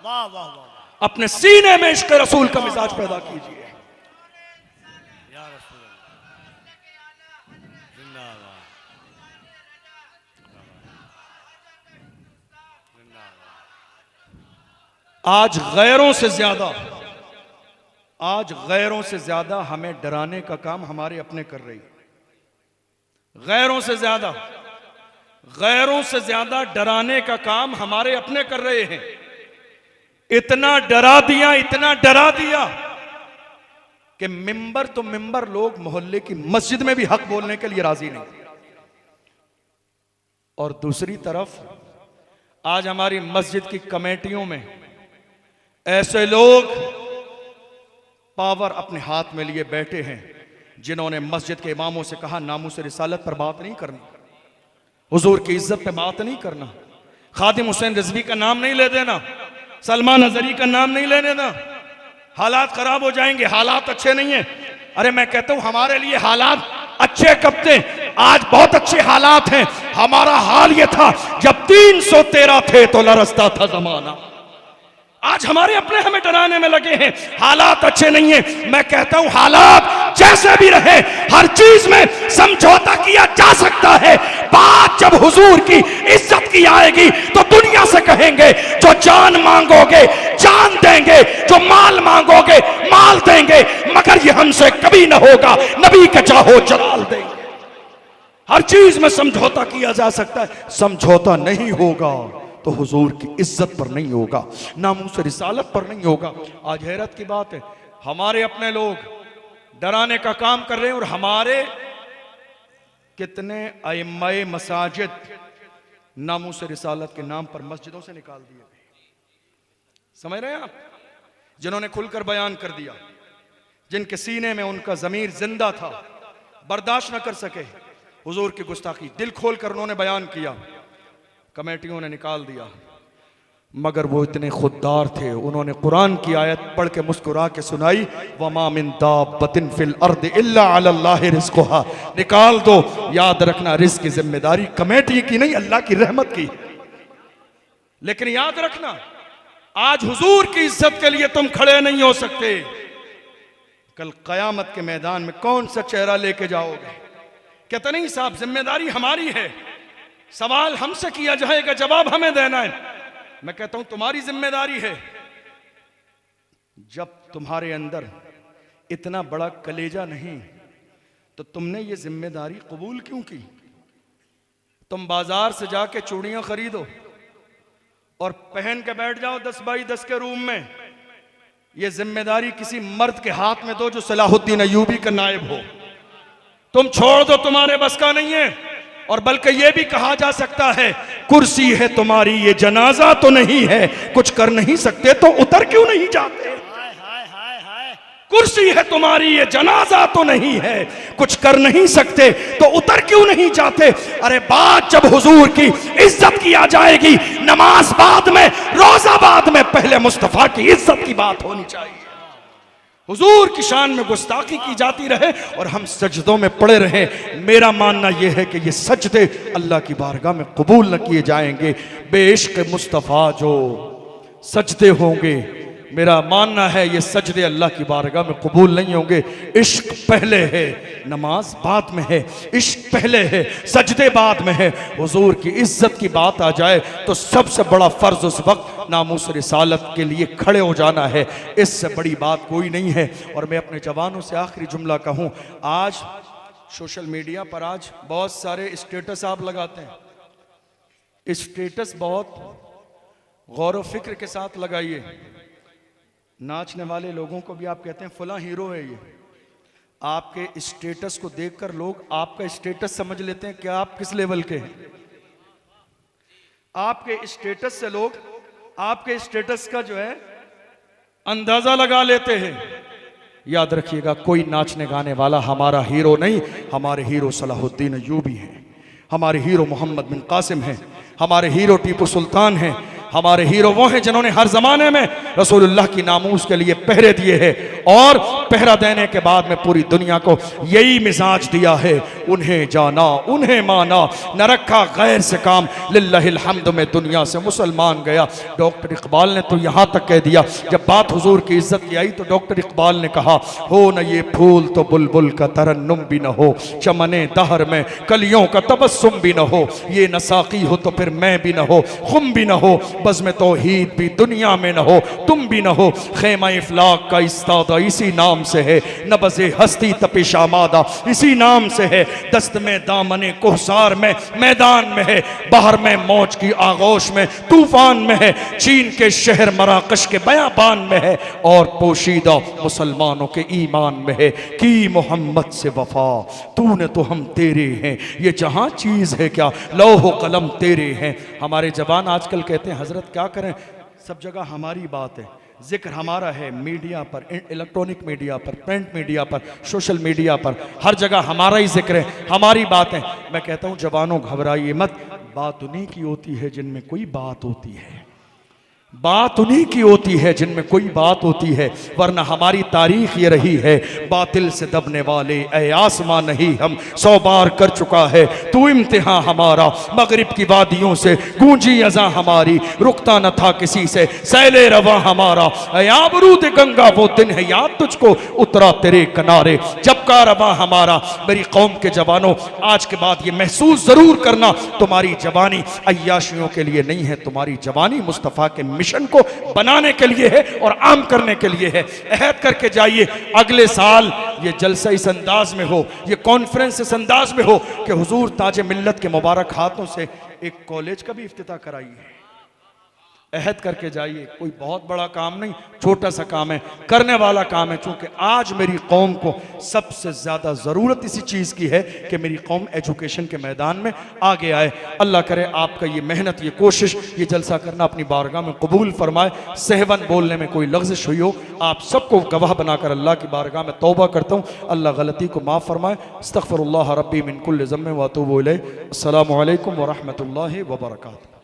वाह वाह वाह, अपने सीने में इश्क रसूल का मिजाज पैदा कीजिए। या रसूल अल्लाह, जिंदाबाद जिंदाबाद। आज गैरों से ज्यादा हमें डराने का काम हमारे अपने कर रही है। गैरों से ज्यादा डराने का काम हमारे अपने कर रहे हैं। इतना डरा दिया कि मिंबर तो मिंबर लोग मोहल्ले की मस्जिद में भी हक बोलने के लिए राजी नहीं। और दूसरी तरफ आज हमारी मस्जिद की कमेटियों में ऐसे लोग पावर अपने हाथ में लिए बैठे हैं जिन्होंने मस्जिद के इमामों से कहा नामूस रिसालत पर बात नहीं करनी, हुजूर की इज्जत पे बात नहीं करना, खादिम हुसैन रिजवी का नाम नहीं ले देना, सलमान अजहरी का नाम नहीं ले देना, हालात खराब हो जाएंगे, हालात अच्छे नहीं है। अरे मैं कहता हूं हमारे लिए हालात अच्छे कब थे? आज बहुत अच्छे हालात हैं। हमारा हाल ये था जब 313 थे तो लरसता था जमाना। आज हमारे अपने हमें डराने में लगे हैं, हालात अच्छे नहीं है। मैं कहता हूं हालात जैसे भी रहे हर चीज में समझौता किया जा सकता है। बात जब हुजूर की इज्जत की आएगी तो दुनिया से कहेंगे जो जान मांगोगे जान देंगे, जो माल मांगोगे माल देंगे, मगर ये हमसे कभी ना होगा, नबी का चाहो जलाल देंगे। हर चीज में समझौता किया जा सकता है, समझौता नहीं होगा तो हुजूर की इज्जत पर नहीं होगा, नामूस रिसालत पर नहीं होगा। आज हैरत की बात है, हमारे अपने लोग डराने का काम कर रहे हैं और हमारे कितने अइम्माए मसाजिद नामूस रिसालत के नाम पर मस्जिदों से निकाल दिए गए। समझ रहे हैं आप? जिन्होंने खुलकर बयान कर दिया, जिनके सीने में उनका ज़मीर जिंदा था, बर्दाश्त न कर सके हुजूर की गुस्ताखी, दिल खोलकर उन्होंने बयान किया, कमेटियों ने निकाल दिया। मगर वो इतने खुददार थे, उन्होंने कुरान की आयत पढ़ के मुस्कुरा के सुनाई, वमा मिन दाब्बतिन फिल अर्द इल्ला अलल्लाहि रिज़्क़ुहा। निकाल दो, याद रखना रिज़्क़ की जिम्मेदारी कमेटी की नहीं, अल्लाह की रहमत की। लेकिन याद रखना आज हुजूर की इज्जत के लिए तुम खड़े नहीं हो सकते। कल कयामत के मैदान में कौन सा चेहरा लेके जाओगे? कहते नहीं साहब जिम्मेदारी हमारी है, सवाल हमसे किया जाएगा, जवाब हमें देना है। मैं कहता हूं तुम्हारी जिम्मेदारी है। जब तुम्हारे अंदर इतना बड़ा कलेजा नहीं तो तुमने ये जिम्मेदारी कबूल क्यों की? तुम बाजार से जाके चूड़ियां खरीदो और पहन के बैठ जाओ 10 बाई 10 के रूम में। ये जिम्मेदारी किसी मर्द के हाथ में दो जो सलाहुद्दीन अय्यूबी का नायब हो। तुम छोड़ दो, तुम्हारे बस का नहीं है। और बल्कि यह भी कहा जा सकता है कुर्सी है तुम्हारी ये जनाजा तो नहीं है, कुछ कर नहीं सकते तो उतर क्यों नहीं जाते? कुर्सी है तुम्हारी ये जनाजा तो नहीं है, कुछ कर नहीं सकते तो उतर क्यों नहीं जाते? अरे बात जब हुजूर की इज्जत की आ जाएगी, नमाज बाद में, रोजा बाद में, पहले मुस्तफा की इज्जत की बात होनी चाहिए। हुजूर की शान में गुस्ताखी की जाती रहे और हम सजदों में पड़े रहे। मेरा मानना यह है कि ये सजदे अल्लाह की बारगाह में कबूल न किए जाएंगे। बेइश्क मुस्तफ़ा जो सजदे होंगे, मेरा मानना है ये सजदे अल्लाह की बारगाह में कबूल नहीं होंगे। इश्क पहले है, नमाज बाद में है। इश्क पहले है, सजदे बाद में है। हुजूर की इज्जत की बात आ जाए तो सबसे बड़ा फर्ज उस वक्त नामूस रिसालत के लिए खड़े हो जाना है। इससे बड़ी बात कोई नहीं है। और मैं अपने जवानों से आखिरी जुमला कहूँ, आज सोशल मीडिया पर आज बहुत सारे स्टेटस आप लगाते हैं। स्टेटस बहुत गौर व फिक्र के साथ लगाइए। नाचने वाले लोगों को भी आप कहते हैं फला हीरो है ये। आपके स्टेटस को देखकर लोग आपका स्टेटस समझ लेते हैं कि आप किस लेवल के हैं। आपके स्टेटस से लोग आपके स्टेटस का जो है अंदाजा लगा लेते हैं। याद रखिएगा, कोई नाचने गाने वाला हमारा हीरो नहीं। हमारे हीरो सलाहुद्दीन अय्यूबी हैं, हमारे हीरो मोहम्मद बिन कासिम हैं, हमारे हीरो टीपू सुल्तान हैं, हमारे हीरो वो हैं जिन्होंने हर जमाने में रसूलुल्लाह की नामूस के लिए पहरे दिए हैं। और पहरा देने के बाद में पूरी दुनिया को यही मिजाज दिया है, उन्हें जाना उन्हें माना, न रखा गैर से काम, लिल्लाहिल हम्द में दुनिया से मुसलमान गया। डॉक्टर इकबाल ने तो यहाँ तक कह दिया, जब बात हुजूर की इज्जत की आई तो डॉक्टर इकबाल ने कहा, हो न ये फूल तो बुलबुल का तरन्नुम भी न हो, चमने दहर में कलियों का तबस्सुम भी न हो, ये न साकी हो तो फिर मैं भी न हो, खुम भी न हो, बज़्म तौहीद भी दुनिया में न हो, तुम भी न हो, खेमा इफलाक का इस्तादा इसी नाम से है, नबज़े हस्ती तपिश आमादा इसी नाम से है, दस्त में दामने कोहसार में मैदान में है, बाहर में मौज की आगोश में तूफान में है, चीन के शहर मराकश के बयाबान में है, और पोशीदा मुसलमानों के ईमान में है, कि मोहम्मद से वफा तूने तो हम तेरे हैं, ये जहां चीज है क्या लौह कलम तेरे हैं। हमारे जवान आजकल कहते हैं हजरत क्या करें, सब जगह हमारी बात है, जिक्र हमारा है, मीडिया पर, इलेक्ट्रॉनिक मीडिया पर, प्रिंट मीडिया पर, सोशल मीडिया पर, हर जगह हमारा ही जिक्र है, हमारी बात है। मैं कहता हूं जवानों घबराइए मत, बात उन्हीं की होती है जिनमें कोई बात होती है, बात उन्हीं की होती है जिनमें कोई बात होती है, वरना हमारी तारीख ये रही है, बातिल से दबने वाले ऐ आसमां नहीं हम 100 बार कर चुका है तू इम्तिहान हमारा, मगरिब की वादियों से गूंजी अज़ा हमारी, रुकता न था किसी से सैले रवा हमारा, ऐ आबरूद गंगा वो दिन है याद तुझको उतरा तेरे किनारे जब का रवा हमारा। मेरी कौम के जवानों, आज के बाद ये महसूस जरूर करना, तुम्हारी जवानी अय्याशियों के लिए नहीं है, तुम्हारी जवानी मुस्तफ़ा के मिशन को बनाने के लिए है और आम करने के लिए है। अहद करके जाइए अगले साल ये जलसा इस अंदाज में हो, ये कॉन्फ्रेंस इस अंदाज में हो कि हुजूर ताज मिल्लत के मुबारक हाथों से एक कॉलेज का भी इफ्तिताह कराइए। अहद करके जाइए, कोई बहुत बड़ा काम नहीं, छोटा सा काम है, करने वाला काम है। चूंकि आज मेरी कौम को सबसे ज़्यादा ज़रूरत इसी चीज़ की है कि मेरी कौम एजुकेशन के मैदान में आगे आए। अल्लाह करे आपका ये मेहनत, ये कोशिश, ये जलसा करना अपनी बारगाह में कबूल फरमाए। सहवन बोलने में कोई लफ्ज़ हुई हो, आप सबको गवाह बनाकर अल्लाह की बारगाह में तौबा करता हूँ, अल्लाह गलती को माफ़ फरमाए। अस्तग़फिरुल्लाह रब्बी मिन कुल्लि ज़म्बिन व अतूबु इलैह। अस्सलामु अलैकुम व रहमतुल्लाहि व बरकातुहू।